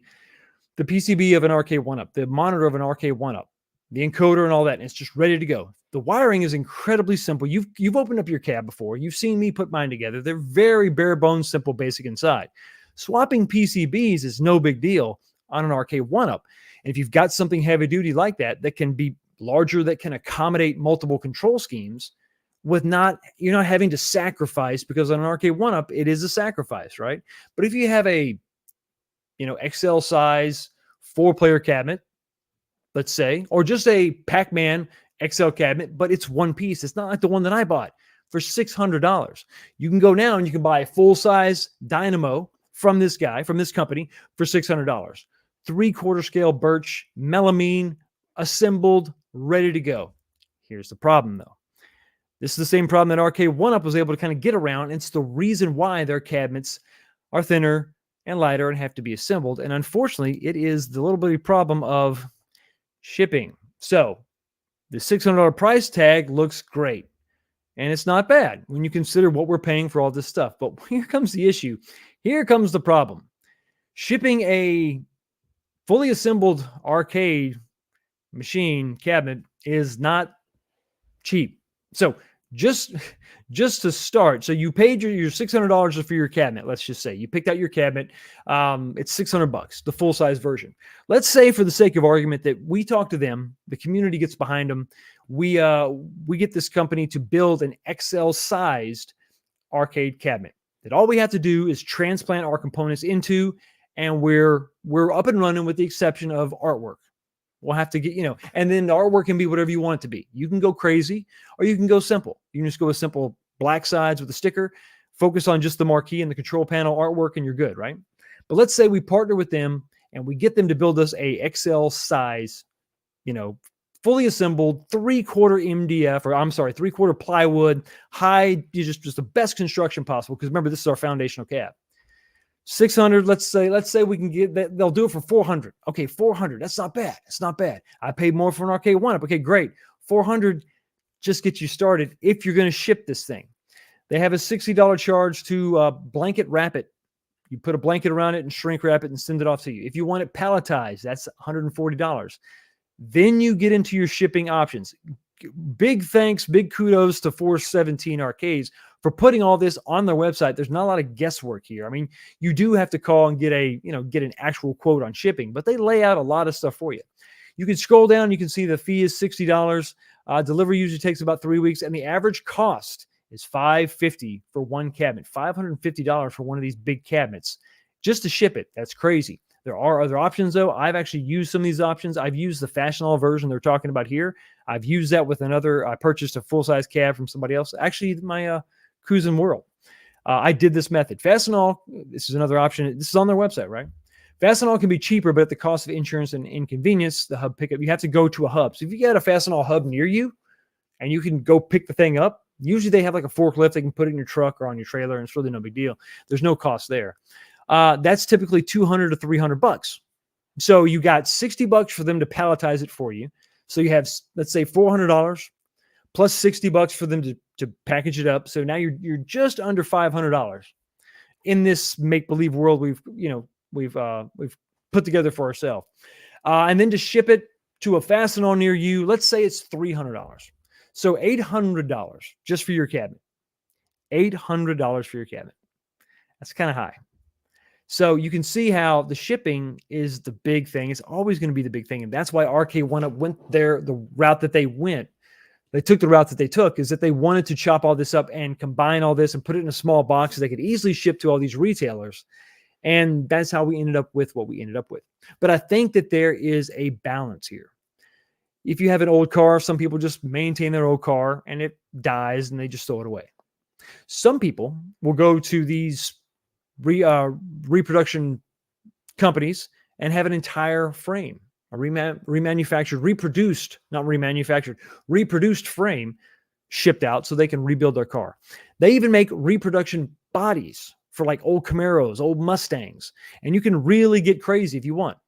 PCB of an Arcade1up, the monitor of an Arcade1up, the encoder and all that, and it's just ready to go. The wiring is incredibly simple. You've opened up your cab before. You've seen me put mine together. They're very bare bones, simple, basic inside. Swapping PCBs is no big deal on an Arcade1up. And if you've got something heavy duty like that can be larger, that can accommodate multiple control schemes with you're not having to sacrifice, because on an Arcade1up, it is a sacrifice, right? But if you have a, XL size 4-player cabinet, let's say, or just a Pac-Man XL cabinet, but it's one piece. It's not like the one that I bought for $600. You can go now and you can buy a full-size Dynamo from this company for $600. 3/4 scale birch, melamine, assembled, ready to go. Here's the problem, though. This is the same problem that Arcade1up was able to kind of get around. It's the reason why their cabinets are thinner and lighter and have to be assembled. And unfortunately, it is the little bitty problem of shipping. So the $600 price tag looks great, and it's not bad when you consider what we're paying for all this stuff. But here comes the issue. Here comes the problem. Shipping a fully assembled arcade machine cabinet is not cheap. So just to start, so you paid your $600 for your cabinet. Let's just say you picked out your cabinet. It's $600, the full size version. Let's say, for the sake of argument, that we talk to them, the community gets behind them. We get this company to build an XL sized arcade cabinet that all we have to do is transplant our components into, and we're up and running, with the exception of artwork. We'll have to get, and then the artwork can be whatever you want it to be. You can go crazy, or you can go simple. You can just go with simple black sides with a sticker, focus on just the marquee and the control panel artwork, and you're good, right? But let's say we partner with them and we get them to build us a XL size, fully assembled 3/4 MDF, or 3/4 plywood, high, just the best construction possible. Because remember, this is our foundational cab. 600, let's say we can get that. They'll do it for 400. Okay, 400. That's not bad. It's not bad. I paid more for an Arcade1up. Okay, great. 400 just gets you started if you're going to ship this thing. They have a $60 charge to blanket wrap it. You put a blanket around it and shrink wrap it and send it off to you. If you want it palletized, that's $140. Then you get into your shipping options. Big thanks, big kudos to 417 Arcades for putting all this on their website. There's not a lot of guesswork here. I mean, you do have to call and get an actual quote on shipping, but they lay out a lot of stuff for you. You can scroll down, you can see the fee is $60. Delivery usually takes about 3 weeks, and the average cost is $550 for one cabinet. $550 for one of these big cabinets just to ship it. That's crazy. There are other options, though. I've actually used some of these options. I've used the Fastenal version they're talking about here. I've used that with another. I purchased a full-size cab from somebody else. Actually, my Cousin World. I did this method. Fastenal, this is another option. This is on their website, right? Fastenal can be cheaper, but at the cost of insurance and inconvenience, the hub pickup, you have to go to a hub. So if you get a Fastenal hub near you and you can go pick the thing up, Usually they have like a forklift. They can put it in your truck or on your trailer, and it's really no big deal. There's no cost there. That's typically $200 to $300. So you got $60 for them to palletize it for you. So you have, let's say, $400 plus $60 for them to package it up. So now you're just under $500 in this make-believe world we've put together for ourselves. And then to ship it to a Fastenal near you, let's say it's $300. So $800 just for your cabinet. $800 for your cabinet. That's kind of high. So you can see how the shipping is the big thing. It's always going to be the big thing. And that's why Arcade1up went the route that they went. They took the route that they took, is that they wanted to chop all this up and combine all this and put it in a small box so they could easily ship to all these retailers. And that's how we ended up with what we ended up with. But I think that there is a balance here. If you have an old car, some people just maintain their old car and it dies and they just throw it away. Some people will go to these reproduction companies and have an entire frame, a remanufactured, reproduced frame shipped out so they can rebuild their car. They even make reproduction bodies for like old Camaros, old Mustangs, and you can really get crazy if you want.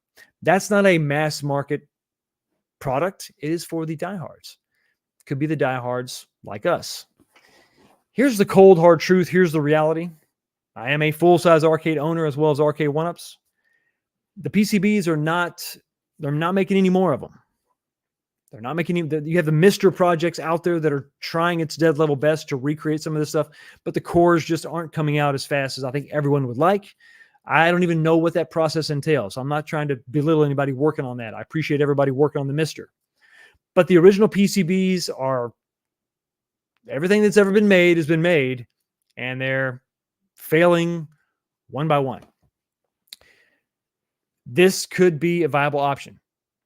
That's not a mass market product. It is for the diehards. It could be the diehards like us. Here's the cold, hard truth. Here's the reality. I am a full-size arcade owner as well as Arcade1ups. The PCBs they're not making any more of them. They're not making any. You have the Mr. projects out there that are trying its dead level best to recreate some of this stuff, but the cores just aren't coming out as fast as I think everyone would like. I don't even know what that process entails. I'm not trying to belittle anybody working on that. I appreciate everybody working on the Mr. But the original PCBs are everything that's ever been made has been made, and they're failing one by one. This could be a viable option.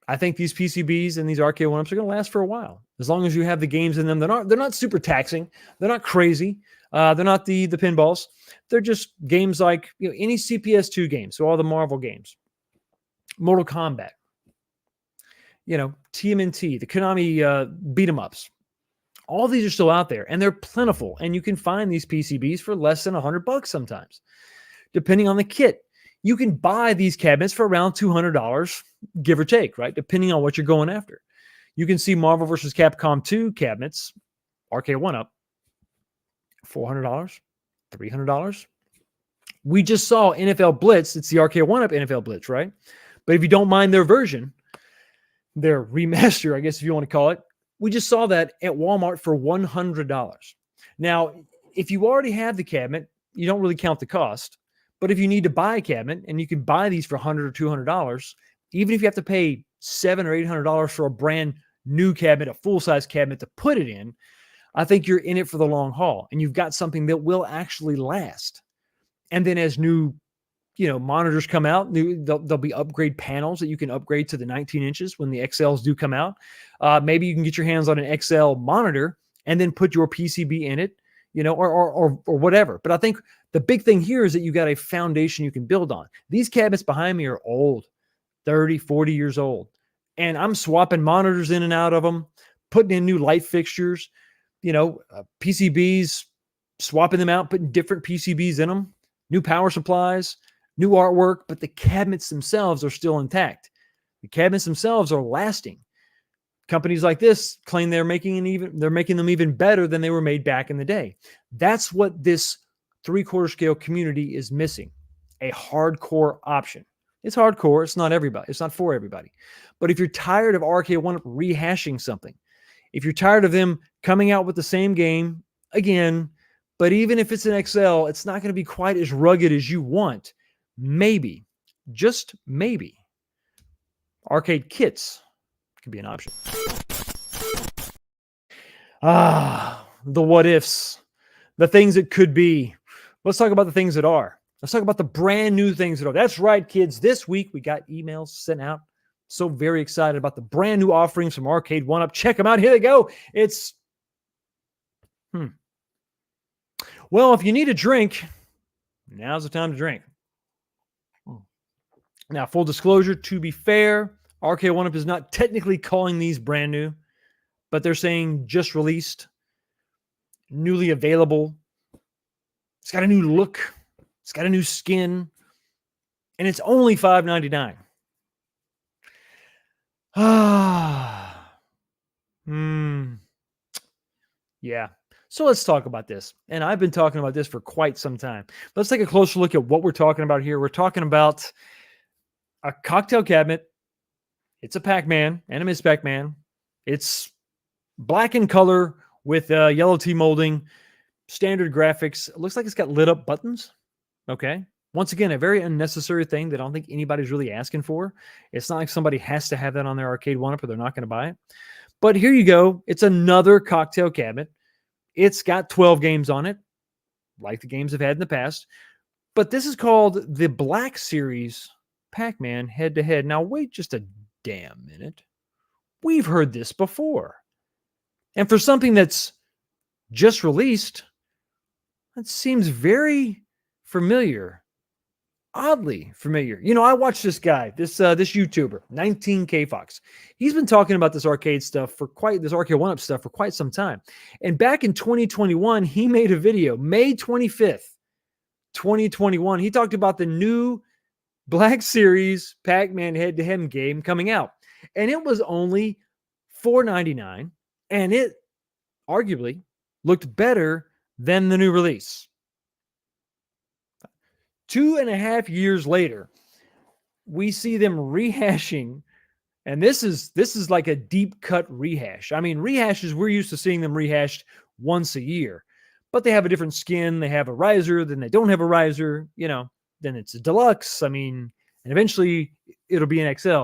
I think these PCBs and these Arcade1ups are going to last for a while, as long as you have the games in them. They're not super taxing. They're not crazy. They're not the pinballs. They're just games like any CPS2 game. So all the Marvel games, Mortal Kombat, TMNT, the Konami beat 'em ups. All these are still out there, and they're plentiful. And you can find these PCBs for less than $100 sometimes, depending on the kit. You can buy these cabinets for around $200, give or take, right? Depending on what you're going after. You can see Marvel vs. Capcom 2 cabinets, Arcade1up, $400, $300. We just saw NFL Blitz. It's the Arcade1up NFL Blitz, right? But if you don't mind their version, their remaster, I guess if you want to call it, we just saw that at Walmart for $100. Now, if you already have the cabinet, you don't really count the cost. But if you need to buy a cabinet, and you can buy these for $100 or $200, even if you have to pay $700 or $800 for a brand new cabinet, a full-size cabinet to put it in, I think you're in it for the long haul, and you've got something that will actually last. And then as new, monitors come out, there'll be upgrade panels that you can upgrade to the 19 inches when the XLs do come out. Maybe you can get your hands on an XL monitor and then put your PCB in it, or whatever. But I think the big thing here is that you got a foundation you can build on. These cabinets behind me are old, 30, 40 years old. And I'm swapping monitors in and out of them, putting in new light fixtures, PCBs, swapping them out, putting different PCBs in them, new power supplies, new artwork, but the cabinets themselves are still intact. The cabinets themselves are lasting. Companies like this claim they're making them even better than they were made back in the day. That's what this 3/4 scale community is missing. A hardcore option. It's hardcore. It's not everybody. It's not for everybody. But if you're tired of Arcade1up rehashing something, if you're tired of them coming out with the same game again, but even if it's an XL, it's not going to be quite as rugged as you want. Maybe, just maybe, arcade kits could be an option. The what ifs, the things that could be. Let's talk about the things that are. Let's talk about the brand new things that are. That's right, kids. This week we got emails sent out. So very excited about the brand new offerings from Arcade1up. Check them out. Here they go. It's well, if you need a drink, now's the time to drink. Now, full disclosure, to be fair, Arcade1up is not technically calling these brand new, but they're saying just released. newly available. It's got a new look. It's got a new skin. And it's only $5.99. Yeah. So let's talk about this. And I've been talking about this for quite some time. Let's take a closer look at what we're talking about here. We're talking about a cocktail cabinet. It's a Pac-Man and a Miss Pac-Man. It's black in color with yellow T molding, standard graphics. It looks like it's got lit up buttons. Okay. Once again, a very unnecessary thing that I don't think anybody's really asking for. It's not like somebody has to have that on their Arcade1up or they're not going to buy it. But here you go. It's another cocktail cabinet. It's got 12 games on it, like the games I've had in the past. But this is called the Black Series Pac-Man head-to-head. Now, wait just a damn minute. We've heard this before. And for something that's just released, that seems very familiar. Oddly familiar. You know, I watched this guy, this YouTuber, 19K Fox. He's been talking about this arcade stuff for this Arcade1up stuff for quite some time. And back in 2021, he made a video, May 25th, 2021. He talked about the new Black Series Pac-Man head-to-head game coming out. And it was only $4.99, and it arguably looked better than the new release. 2.5 years later, we see them rehashing, and this is like a deep cut rehash. I mean, rehashes, we're used to seeing them rehashed once a year, but they have a different skin. They have a riser, then they don't have a riser, you know, then it's a deluxe. I mean, and eventually it'll be an XL.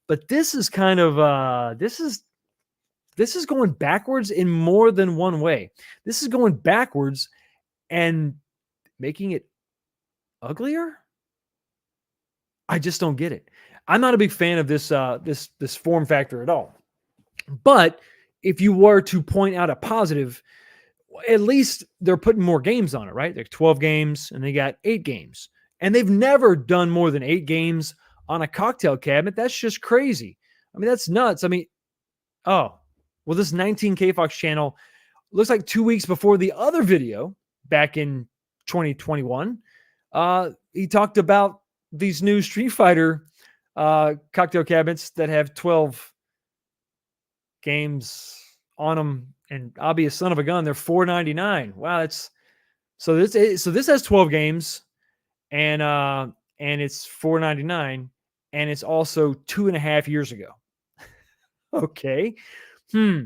But this is kind of this is going backwards in more than one way. This is going backwards and making it uglier. I just don't get it. I'm not a big fan of this this form factor at all. But if you were to point out a positive, at least they're putting more games on it, right? There's 12 games and they got 8 games. And they've never done more than 8 games on a cocktail cabinet. That's just crazy. I mean, that's nuts. I mean, oh, well, this 19K Fox channel looks like 2 weeks before the other video back in 2021. He talked about these new Street Fighter cocktail cabinets that have 12 games on them, and I'll be a son of a gun. They're $4.99. Wow, that's so this has 12 games, and it's $4.99, and it's also 2.5 years ago. Okay,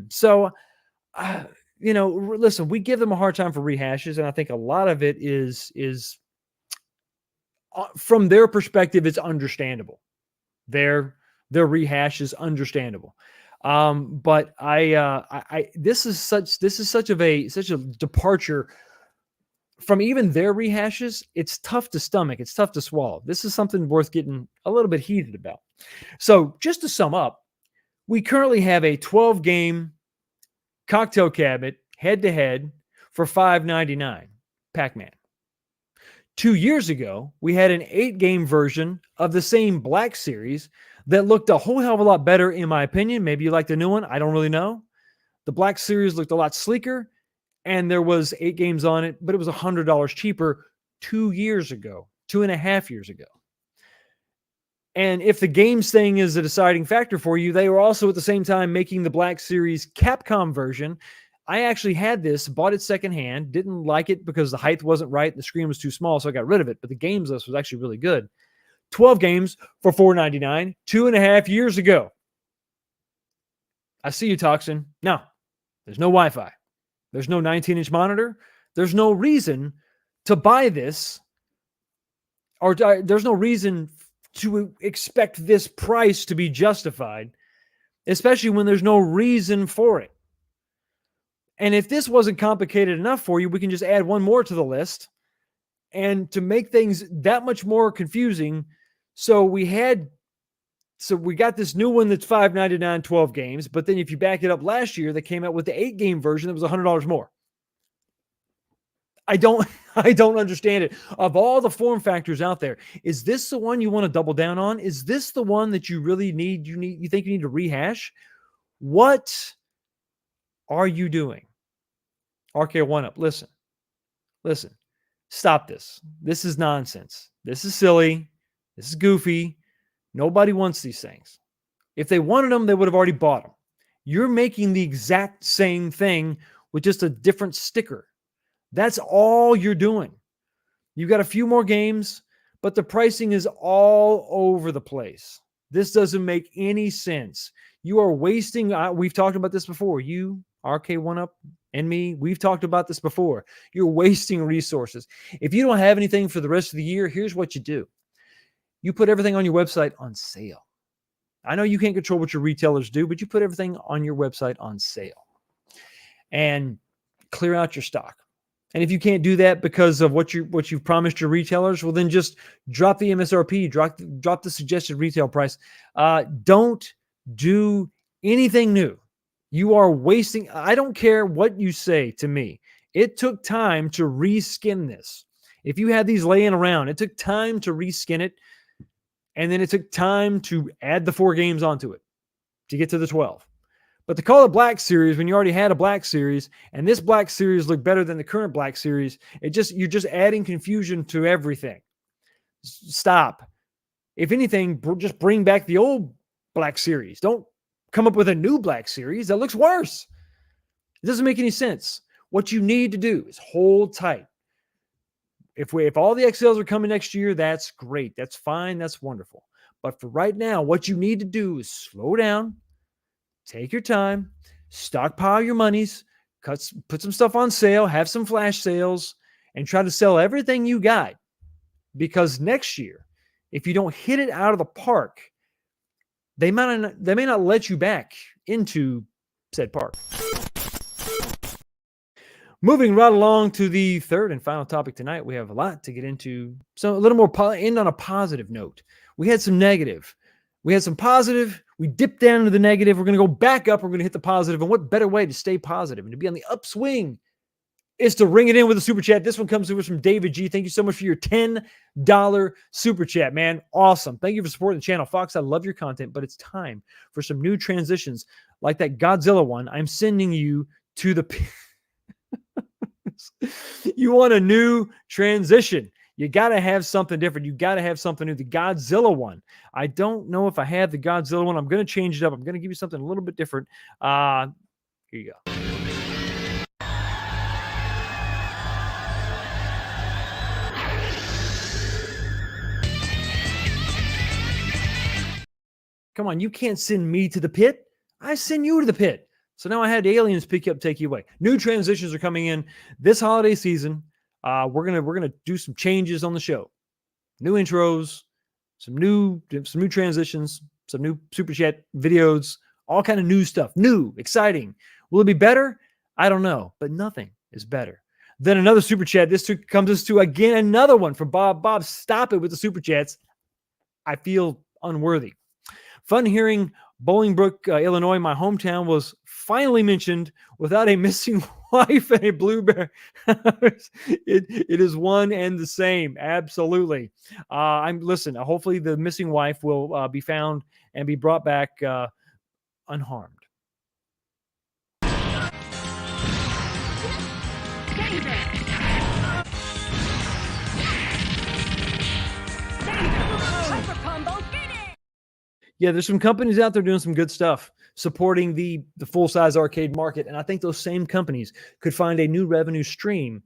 so you know, listen, we give them a hard time for rehashes, and I think a lot of it is from their perspective, it's understandable. Their rehash is understandable. But this is such a departure from even their rehashes. It's tough to stomach. It's tough to swallow. This is something worth getting a little bit heated about. So just to sum up, we currently have a 12-game cocktail cabinet head-to-head for $5.99, Pac-Man. 2 years ago, we had an 8-game version of the same Black Series that looked a whole hell of a lot better, in my opinion. Maybe you like the new one. I don't really know. The Black Series looked a lot sleeker, and there was 8 games on it, but it was $100 cheaper 2 years ago, 2.5 years ago. And if the games thing is a deciding factor for you, they were also at the same time making the Black Series Capcom version. I actually had this, bought it secondhand, didn't like it because the height wasn't right, the screen was too small, so I got rid of it. But the games list was actually really good. 12 games for $4.99, 2.5 years ago. I see you, Toxin. No, there's no Wi-Fi. There's no 19-inch monitor. There's no reason to buy this, or there's no reason to expect this price to be justified, especially when there's no reason for it. And if this wasn't complicated enough for you, we can just add one more to the list. And to make things that much more confusing, so we got this new one that's $5.99, 12 games. But then if you back it up last year, they came out with the 8-game version that was $100 more. I don't understand it. Of all the form factors out there, is this the one you want to double down on? Is this the one that you really need? You think you need to rehash? What are you doing? Arcade1up, listen, stop this. This is nonsense. This is silly. This is goofy. Nobody wants these things. If they wanted them, they would have already bought them. You're making the exact same thing with just a different sticker. That's all you're doing. You've got a few more games, but the pricing is all over the place. This doesn't make any sense. You are wasting, we've talked about this before. You, Arcade1up, and me, we've talked about this before. You're wasting resources. If you don't have anything for the rest of the year, here's what you do. You put everything on your website on sale. I know you can't control what your retailers do, but you put everything on your website on sale and clear out your stock. And if you can't do that because of what you've promised your retailers, well, then just drop the MSRP, drop the suggested retail price. Don't do anything new. You are wasting. I don't care what you say to me. It took time to reskin this. If you had these laying around, it took time to reskin it. And then it took time to add the 4 games onto it to get to the 12. But to call it Black Series when you already had a Black Series, and this Black Series looked better than the current Black Series, you're just adding confusion to everything. Stop. If anything, just bring back the old Black Series. Don't come up with a new Black Series. That looks worse. It doesn't make any sense. What you need to do is hold tight. If all the XLs are coming next year, that's great. That's fine. That's wonderful. But for right now, what you need to do is slow down, take your time, stockpile your monies, put some stuff on sale, have some flash sales, and try to sell everything you got. Because next year, if you don't hit it out of the park, they may not let you back into said park. Moving right along to the third and final topic tonight, we have a lot to get into. So a little more end on a positive note. We had some negative. We had some positive. We dipped down into the negative. We're going to go back up. We're going to hit the positive. And what better way to stay positive and to be on the upswing is to ring it in with a super chat. This one comes to us from David G. Thank you so much for your $10 super chat, man. Awesome. Thank you for supporting the channel. Fox, I love your content, but it's time for some new transitions like that Godzilla one. I'm sending you to the... You want a new transition. You got to have something different. You got to have something new. The Godzilla one. I don't know if I have the Godzilla one. I'm going to change it up. I'm going to give you something a little bit different. Here you go. Come on, you can't send me to the pit. I send you to the pit. So now I had aliens pick you up, take you away. New transitions are coming in this holiday season. We're gonna do some changes on the show. New intros, some new transitions, some new super chat videos, all kind of new stuff. New, exciting. Will it be better? I don't know, but nothing is better. Then another super chat. This comes us to again another one from Bob. Bob, stop it with the super chats. I feel unworthy. Fun hearing Bolingbrook, Illinois, my hometown, was finally mentioned without a missing wife and a blueberry. It is one and the same. Absolutely. Listen, hopefully the missing wife will be found and be brought back unharmed. Yeah, there's some companies out there doing some good stuff, supporting the full-size arcade market. And I think those same companies could find a new revenue stream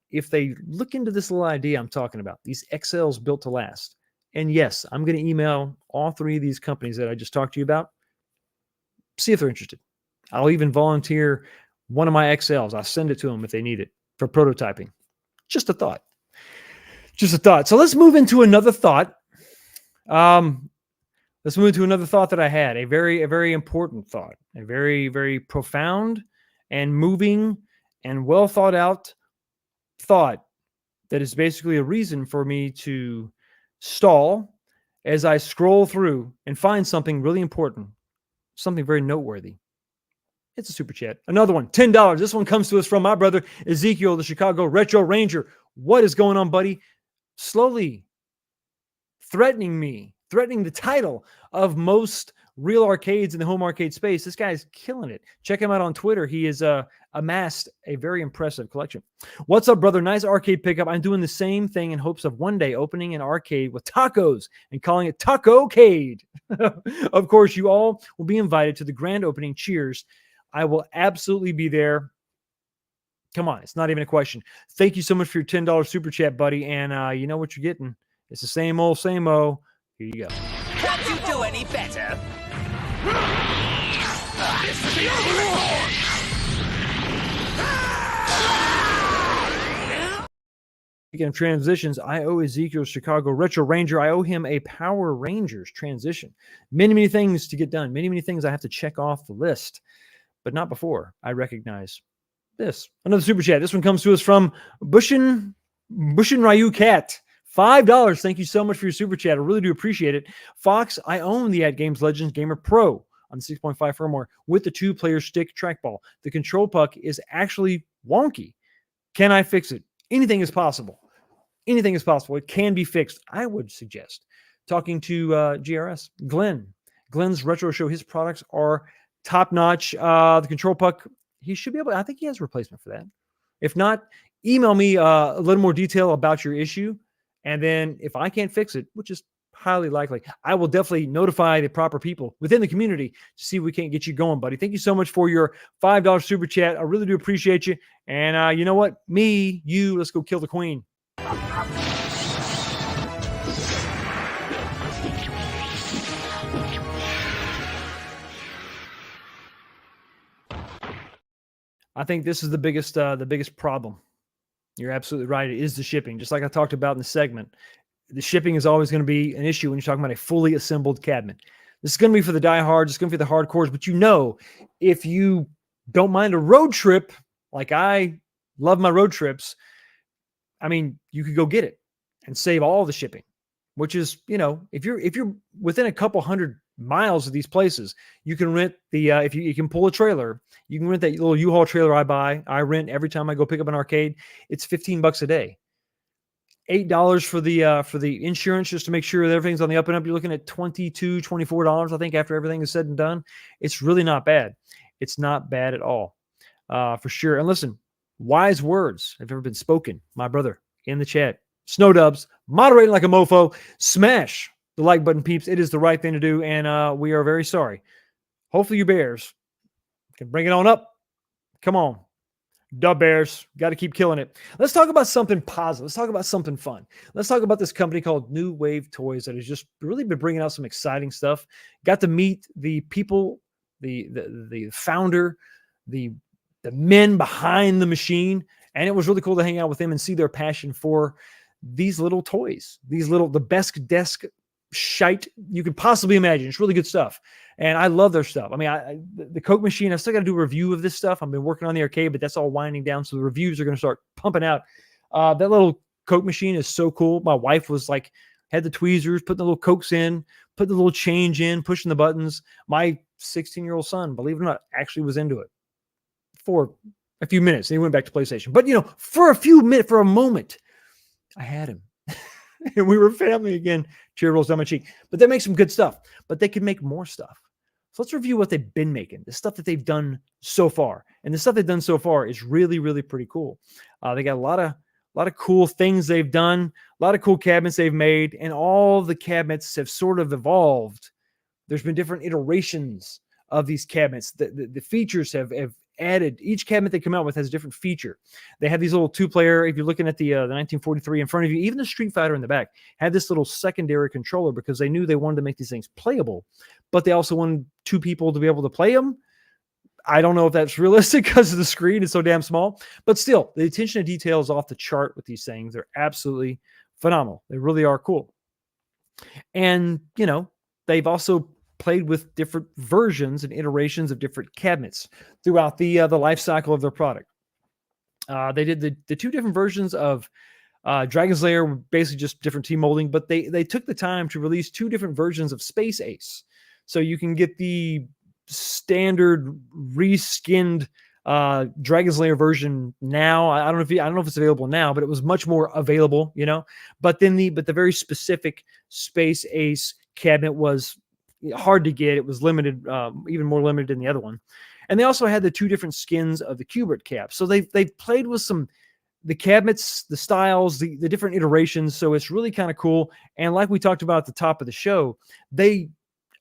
if they look into this little idea I'm talking about, these XLs built to last. And yes, I'm going to email all 3 of these companies that I just talked to you about, see if they're interested. I'll even volunteer one of my XLs. I'll send it to them if they need it for prototyping. Just a thought. Just a thought. So let's move into another thought. Let's move to another thought that I had, a very important thought, a very, very profound and moving and well thought out thought that is basically a reason for me to stall as I scroll through and find something really important, something very noteworthy. It's a super chat. Another one, $10. This one comes to us from my brother, Ezekiel, the Chicago Retro Ranger. What is going on, buddy? Slowly threatening me threatening the title of most real arcades in the home arcade space. This guy's killing it. Check him out on Twitter. He has amassed a very impressive collection. What's up, brother? Nice arcade pickup. I'm doing the same thing in hopes of one day opening an arcade with tacos and calling it Taco-cade. Of course, you all will be invited to the grand opening. Cheers. I will absolutely be there. Come on, it's not even a question. Thank you so much for your $10 super chat, buddy. And you know what you're getting. It's the same old, same old. Here you go. Can't you do any better? Speaking of transitions, I owe Ezekiel's Chicago Retro Ranger. I owe him a Power Rangers transition. Many, many things to get done. Many, many things I have to check off the list, but not before I recognize this. Another super chat. This one comes to us from Bushin Ryu Cat. $5. Thank you so much for your super chat. I really do appreciate it. Fox, I own the At Games Legends Gamer Pro on the 6.5 firmware with the 2-player stick trackball. The control puck is actually wonky. Can I fix it? Anything is possible. Anything is possible. It can be fixed. I would suggest talking to GRS. Glenn's Retro Show. His products are top-notch. The control puck, he should be able to, I think he has a replacement for that. If not, email me a little more detail about your issue. And then if I can't fix it, which is highly likely, I will definitely notify the proper people within the community to see if we can't get you going, buddy. Thank you so much for your $5 super chat. I really do appreciate you. And you know what? Me, you, let's go kill the queen. I think this is the biggest problem. You're absolutely right. It is the shipping. Just like I talked about in the segment, the shipping is always going to be an issue when you're talking about a fully assembled cabinet. This is going to be for the diehards. It's going to be the hardcores. But you know, if you don't mind a road trip, like I love my road trips, I mean, you could go get it and save all the shipping, which is, you know, if you're within a couple hundred miles of these places, you can rent the if you can pull a trailer, you can rent that little U-Haul trailer I rent every time I go pick up an arcade. It's $15 a day. $8 for the insurance just to make sure that everything's on the up and up. You're looking at $22, $24, I think, after everything is said and done. It's really not bad. It's not bad at all, for sure. And listen, wise words have ever been spoken, my brother, in the chat. Snow Dubs, moderating like a mofo. Smash the like button, peeps. It is the right thing to do, and we are very sorry. Hopefully you Bears can bring it on up. Come on. Dub Bears. Got to keep killing it. Let's talk about something positive. Let's talk about something fun. Let's talk about this company called New Wave Toys that has just really been bringing out some exciting stuff. Got to meet the people, the founder, the men behind the machine, and it was really cool to hang out with them and see their passion for these little toys, the best desk shite you could possibly imagine. It's really good stuff. And I love their stuff. I mean, the Coke machine, I still got to do a review of this stuff. I've been working on the arcade, but that's all winding down. So the reviews are going to start pumping out. That little Coke machine is so cool. My wife was like, had the tweezers, putting the little Cokes in, putting the little change in, pushing the buttons. My 16-year-old son, believe it or not, actually was into it for a few minutes. And he went back to PlayStation. But, you know, for a moment, I had him. And we were family again. Tear rolls down my cheek. But they make some good stuff. But they can make more stuff. So let's review what they've been making, the stuff that they've done so far. And the stuff they've done so far is really, really pretty cool. They got a lot of cool things they've done, a lot of cool cabinets they've made, and all the cabinets have sort of evolved. There's been different iterations of these cabinets. The features have added. Each cabinet they come out with has a different feature. They have these little 2-player, if you're looking at the 1943 in front of you, even the Street Fighter in the back had this little secondary controller because they knew they wanted to make these things playable, but they also wanted 2 people to be able to play them. I don't know if that's realistic because of the screen is so damn small, but still, the attention to detail is off the chart with these things. They're absolutely phenomenal. They really are cool. And, you know, they've also played with different versions and iterations of different cabinets throughout the life cycle of their product. They did the 2 different versions of Dragon's Lair, basically just different team molding, but they took the time to release 2 different versions of Space Ace. So you can get the standard reskinned Dragon's Lair version now. I don't know if it's available now, but it was much more available, you know. But then the very specific Space Ace cabinet was hard to get. It was limited, even more limited than the other one. And they also had the 2 different skins of the Qbert cap. So they've played with the cabinets, the styles, the different iterations. So it's really kind of cool. And like we talked about at the top of the show, they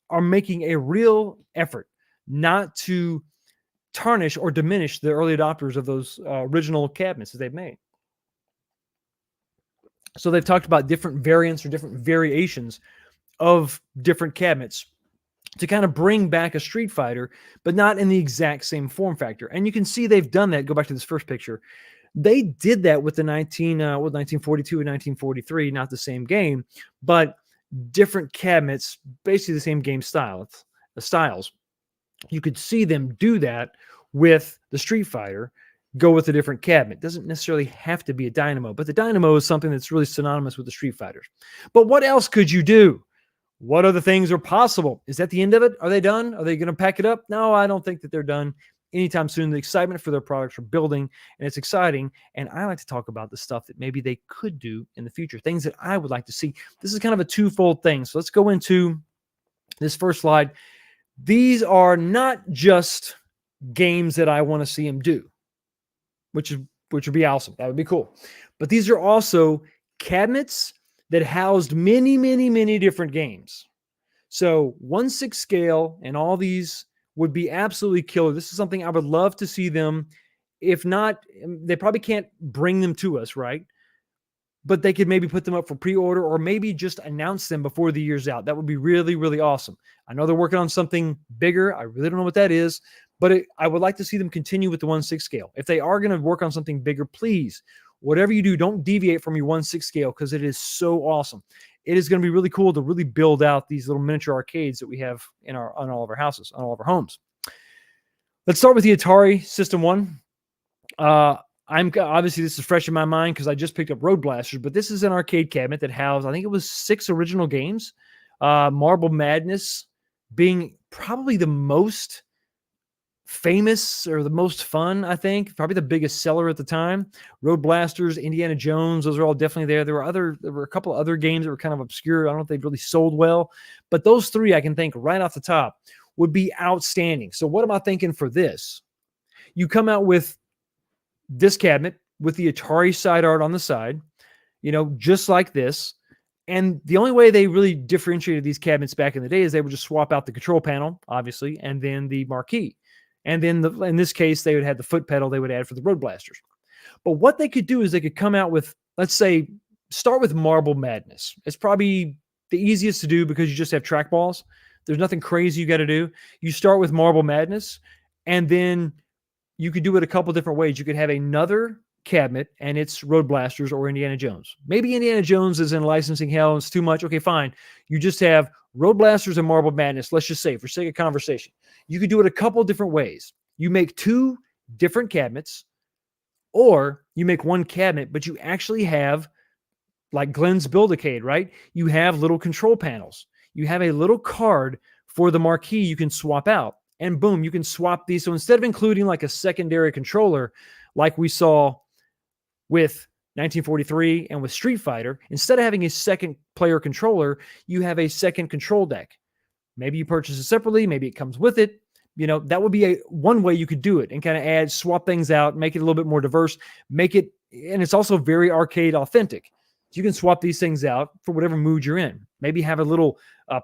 are making a real effort not to tarnish or diminish the early adopters of those original cabinets that they've made. So they've talked about different variants or different variations of different cabinets to kind of bring back a Street Fighter, but not in the exact same form factor. And you can see they've done that. Go back to this first picture. They did that with the 1942 and 1943, not the same game, but different cabinets, basically the same game styles. You could see them do that with the Street Fighter, go with a different cabinet. It doesn't necessarily have to be a Dynamo, but the Dynamo is something that's really synonymous with the Street Fighters. But what else could you do? What other things are possible? Is that the end of it? Are they done? Are they going to pack it up? No, I don't think that they're done anytime soon. The excitement for their products are building, and it's exciting. And I like to talk about the stuff that maybe they could do in the future, things that I would like to see. This is kind of a twofold thing. So let's go into this first slide. These are not just games that I want to see them do, which would be awesome. That would be cool. But these are also cabinets that housed many, many, many different games. So 1/6 scale and all these would be absolutely killer. This is something I would love to see them. If not, they probably can't bring them to us, right? But they could maybe put them up for pre-order or maybe just announce them before the year's out. That would be really, really awesome. I know they're working on something bigger. I really don't know what that is, but I would like to see them continue with the 1/6 scale. If they are going to work on something bigger, please, whatever you do, don't deviate from your 1/6 scale because it is so awesome. It is going to be really cool to really build out these little miniature arcades that we have on all of our houses, on all of our homes. Let's start with the Atari System 1. I'm obviously this is fresh in my mind because I just picked up Road Blasters, but this is an arcade cabinet that housed, I think it was 6 original games. Marble Madness being probably the most famous or the most fun, I think, probably the biggest seller at the time. Road Blasters, Indiana Jones, those are all definitely there. There were a couple of other games that were kind of obscure. I don't know if they've really sold well, but those 3 I can think right off the top would be outstanding. So what am I thinking for this? You come out with this cabinet with the Atari side art on the side, just like this. And the only way they really differentiated these cabinets back in the day is they would just swap out the control panel, obviously, and then the marquee. And then in this case, they would have the foot pedal they would add for the Road Blasters. But what they could do is they could come out with, let's say, start with Marble Madness. It's probably the easiest to do because you just have trackballs. There's nothing crazy you got to do. You start with Marble Madness, and then you could do it a couple different ways. You could have another cabinet, and it's Road Blasters or Indiana Jones. Maybe Indiana Jones is in licensing hell and it's too much. Okay, fine. You just have Road Blasters and Marble Madness. Let's just say, for sake of conversation, you could do it a couple different ways. You make 2 different cabinets, or you make 1 cabinet, but you actually have, like Glenn's Build-A-Cade, right? You have little control panels. You have a little card for the marquee you can swap out. And boom, you can swap these. So instead of including like a secondary controller, like we saw with 1943 and with Street Fighter, instead of having a second player controller, you have a second control deck. Maybe you purchase it separately. Maybe it comes with it. That would be one way you could do it and kind of swap things out, make it a little bit more diverse, and it's also very arcade authentic. So you can swap these things out for whatever mood you're in. Maybe have a little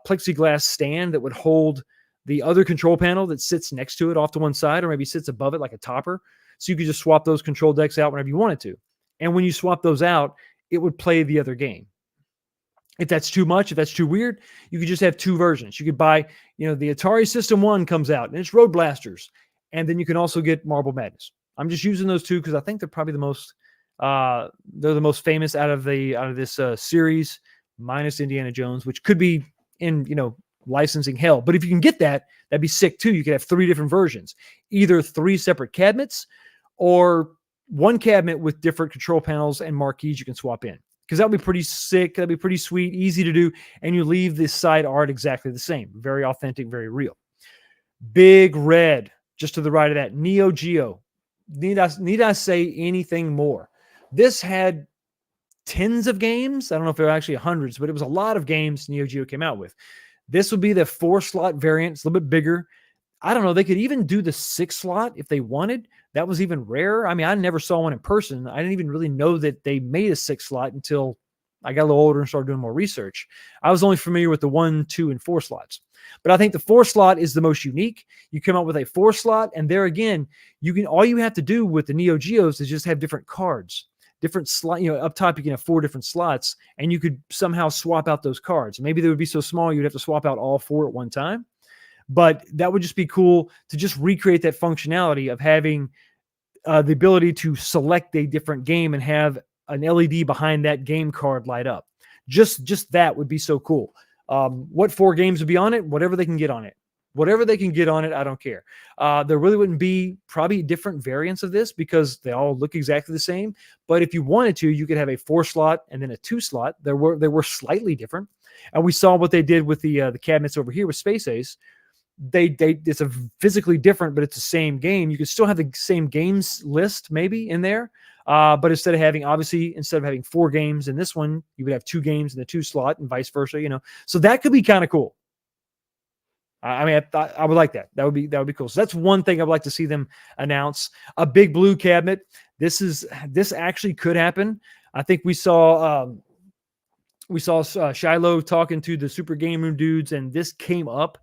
plexiglass stand that would hold the other control panel that sits next to it off to one side, or maybe sits above it like a topper. So you could just swap those control decks out whenever you wanted to. And when you swap those out, it would play the other game. If that's too much, if that's too weird, you could just have 2 versions. You could buy, the Atari System 1 comes out and it's Road Blasters. And then you can also get Marble Madness. I'm just using those 2 because I think they're probably the most, they're the most famous out of this series, minus Indiana Jones, which could be in, licensing hell. But if you can get that, that'd be sick too. You could have 3 different versions, either 3 separate cabinets or 1 cabinet with different control panels and marquees you can swap in. Because that would be pretty sick. That'd be pretty sweet, easy to do. And you leave this side art exactly the same. Very authentic, very real. Big Red, just to the right of that. Neo Geo. Need I say anything more? This had tens of games. I don't know if there were actually hundreds, but it was a lot of games Neo Geo came out with. This would be the 4-slot variant. It's a little bit bigger. I don't know. They could even do the 6-slot if they wanted. That was even rarer. I mean, I never saw one in person. I didn't even really know that they made a 6-slot until I got a little older and started doing more research. I was only familiar with the 1, 2, and 4 slots. But I think the 4-slot is the most unique. You come up with a 4-slot, and there again, all you have to do with the Neo Geos is just have different cards. Different slot, up top you can have 4 different slots, and you could somehow swap out those cards. Maybe they would be so small you'd have to swap out all 4 at one time. But that would just be cool to just recreate that functionality of having the ability to select a different game and have an LED behind that game card light up. Just that would be so cool. What 4 games would be on it? Whatever they can get on it. Whatever they can get on it, I don't care. There really wouldn't be probably different variants of this because they all look exactly the same. But if you wanted to, you could have a 4-slot and then a 2-slot. They were slightly different. And we saw what they did with the cabinets over here with Space Ace. It's a physically different, but it's the same game. You could still have the same games list maybe in there. But instead of having 4 games in this one, you would have 2 games in the 2-slot and vice versa, So that could be kind of cool. I mean, I would like that. That would be cool. So that's one thing I'd like to see them announce. A big blue cabinet. This actually could happen. I think we saw Shiloh talking to the Super Game Room dudes, and this came up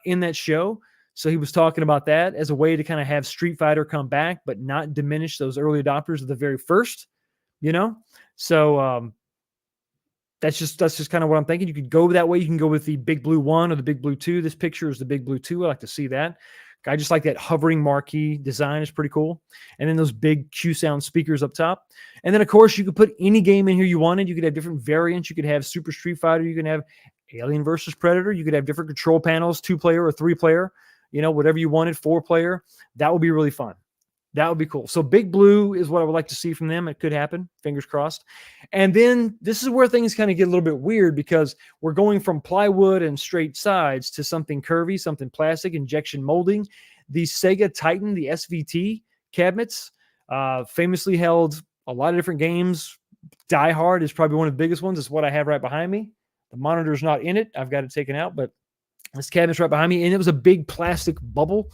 in that show. So he was talking about that as a way to kind of have Street Fighter come back, but not diminish those early adopters of the very first, So that's just kind of what I'm thinking. You could go that way. You can go with the Big Blue 1 or the Big Blue 2. This picture is the Big Blue 2. I like to see that. I just like that hovering marquee design. It's pretty cool. And then those big Q sound speakers up top. And then, of course, you could put any game in here you wanted. You could have different variants. You could have Super Street Fighter. You can have Alien versus Predator. You could have different control panels, 2-player or 3-player, whatever you wanted, 4-player. That would be really fun. That would be cool. So Big Blue is what I would like to see from them. It could happen. Fingers crossed. And then this is where things kind of get a little bit weird because we're going from plywood and straight sides to something curvy, something plastic, injection molding. The Sega Titan, the SVT cabinets, famously held a lot of different games. Die Hard is probably one of the biggest ones. It's what I have right behind me. The monitor's not in it. I've got it taken out, but this cabinet's right behind me, and it was a big plastic bubble,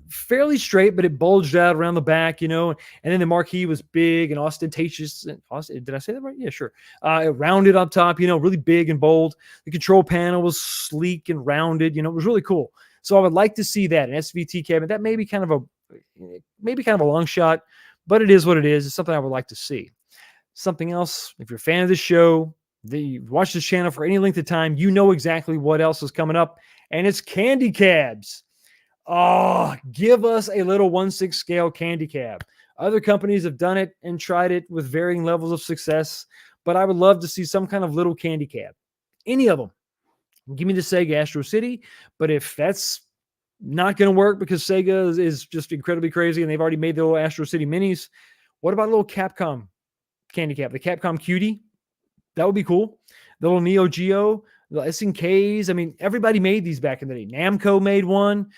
fairly straight, but it bulged out around the back, and then the marquee was big and ostentatious. Did I say that right? Yeah, sure. It rounded up top, really big and bold. The control panel was sleek and rounded, it was really cool. So I would like to see that, an SVT cabinet. That may be kind of a long shot, but it is what it is. It's something I would like to see. Something else, if you're a fan of the show, you watch this channel for any length of time, you know exactly what else is coming up, and it's candy cabs. Oh, give us a little 1/6 scale candy cab. Other companies have done it and tried it with varying levels of success, but I would love to see some kind of little candy cab. Any of them. Give me the Sega Astro City, but if that's not going to work because Sega is just incredibly crazy and they've already made the little Astro City minis, what about a little Capcom candy cab? The Capcom Cutie? That would be cool. The little Neo Geo, the SNKs. I mean, everybody made these back in the day. Namco made one.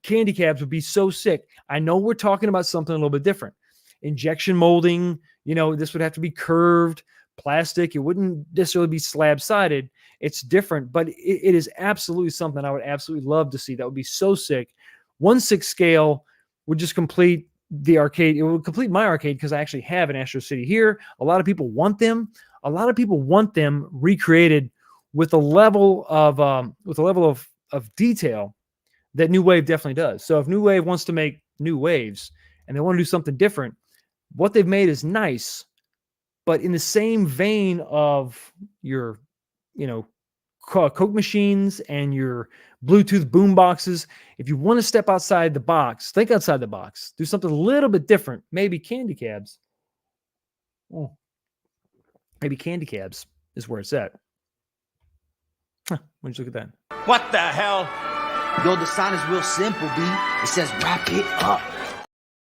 Candy cabs would be so sick. I know we're talking about something a little bit different. Injection molding, this would have to be curved plastic. It wouldn't necessarily be slab-sided. It's different, but it is absolutely something I would absolutely love to see. That would be so sick. 1/6 scale would just complete the arcade. It would complete my arcade because I actually have an Astro City here. A lot of people want them. A lot of people want them recreated with a level of detail that New Wave definitely does. So if New Wave wants to make new waves and they want to do something different, what they've made is nice, but in the same vein of your, Coke machines and your Bluetooth boom boxes. If you want to step outside the box, think outside the box, do something a little bit different. Maybe candy cabs. Maybe candy cabs is where it's at. Huh, why don't you look at that? What the hell? Yo, the sign is real simple, B. It says wrap it up.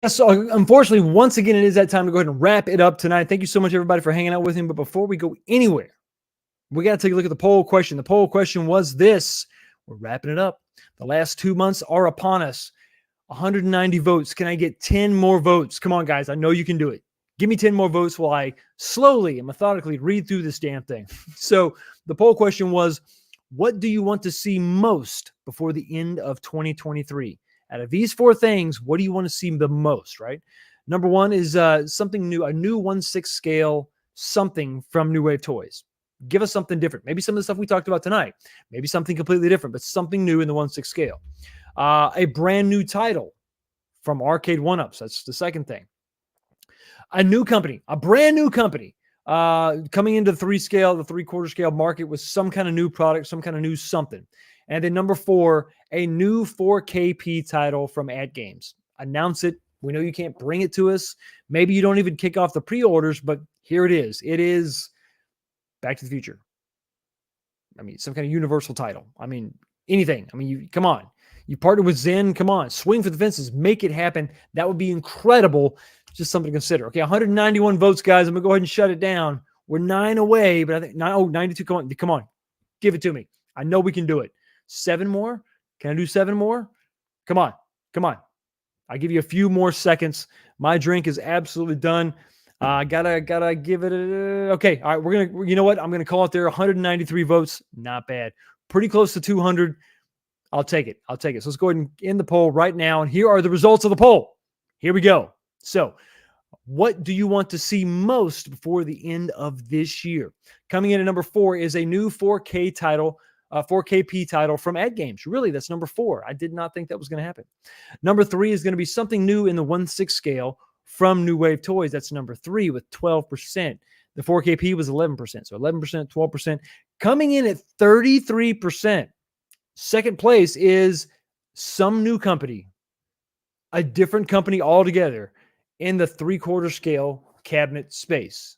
So unfortunately, once again, it is that time to go ahead and wrap it up tonight. Thank you so much, everybody, for hanging out with me. But before we go anywhere, we got to take a look at the poll question. The poll question was this. We're wrapping it up. The last 2 months are upon us. 190 votes. Can I get 10 more votes? Come on, guys. I know you can do it. Give me 10 more votes while I slowly and methodically read through this damn thing. So the poll question was, what do you want to see most before the end of 2023? Out of these 4 things, what do you want to see the most, right? Number 1 is something new, a new 1/6 scale, something from New Wave Toys. Give us something different. Maybe some of the stuff we talked about tonight. Maybe something completely different, but something new in the 1/6 scale. A brand new title from Arcade1up. So that's the second thing. A new company, a brand new company, coming into the 3 scale, the 3/4 scale market with some kind of new product, some kind of new something. And then number 4, a new 4KP title from Ad Games. Announce it. We know you can't bring it to us. Maybe you don't even kick off the pre-orders, but here it is. It is Back to the Future. I mean, some kind of universal title. I mean, anything. I mean, come on. You partner with Zen. Come on. Swing for the fences. Make it happen. That would be incredible. Just something to consider. Okay, 191 votes, guys. I'm going to go ahead and shut it down. We're 9 away, but I think 92. Come on. Give it to me. I know we can do it. 7 more? Can I do 7 more? Come on. Come on. I give you a few more seconds. My drink is absolutely done. Gotta give it a, okay. All right. You know what? I'm going to call it there. 193 votes. Not bad. Pretty close to 200. I'll take it. So let's go ahead and end the poll right now. And here are the results of the poll. Here we go. So what do you want to see most before the end of this year? Coming in at number 4 is a new 4K title, 4KP title from Ad Games. Really, that's number 4. I did not think that was going to happen. Number 3 is going to be something new in the 1/6 scale from New Wave Toys. That's number 3 with 12%. The 4KP was 11%. So 11%, 12%. Coming in at 33%. Second place is some new company, a different company altogether in the 3/4 scale cabinet space.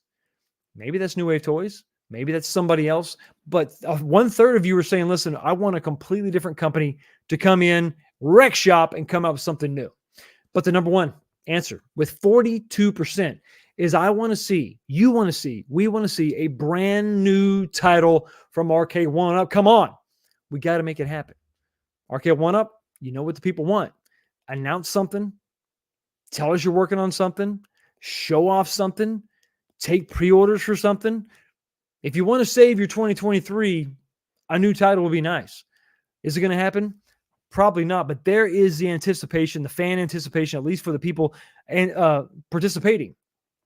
Maybe that's New Wave Toys. Maybe that's somebody else. But 1/3 of you are saying, listen, I want a completely different company to come in, wreck shop, and come up with something new. But the number 1 answer with 42% is I want to see, you want to see, we want to see a brand new title from Arcade1up. Come on. We got to make it happen. Arcade1up, you know what the people want. Announce something. Tell us you're working on something. Show off something. Take pre-orders for something. If you want to save your 2023, a new title will be nice. Is it going to happen? Probably not, but there is the anticipation, the fan anticipation, at least for the people and participating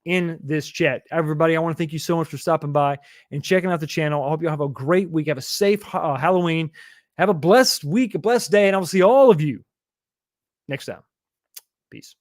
in this chat. Everybody, I want to thank you so much for stopping by and checking out the channel. I hope you have a great week. Have a safe Halloween. Have a blessed week, a blessed day, and I will see all of you next time. Peace.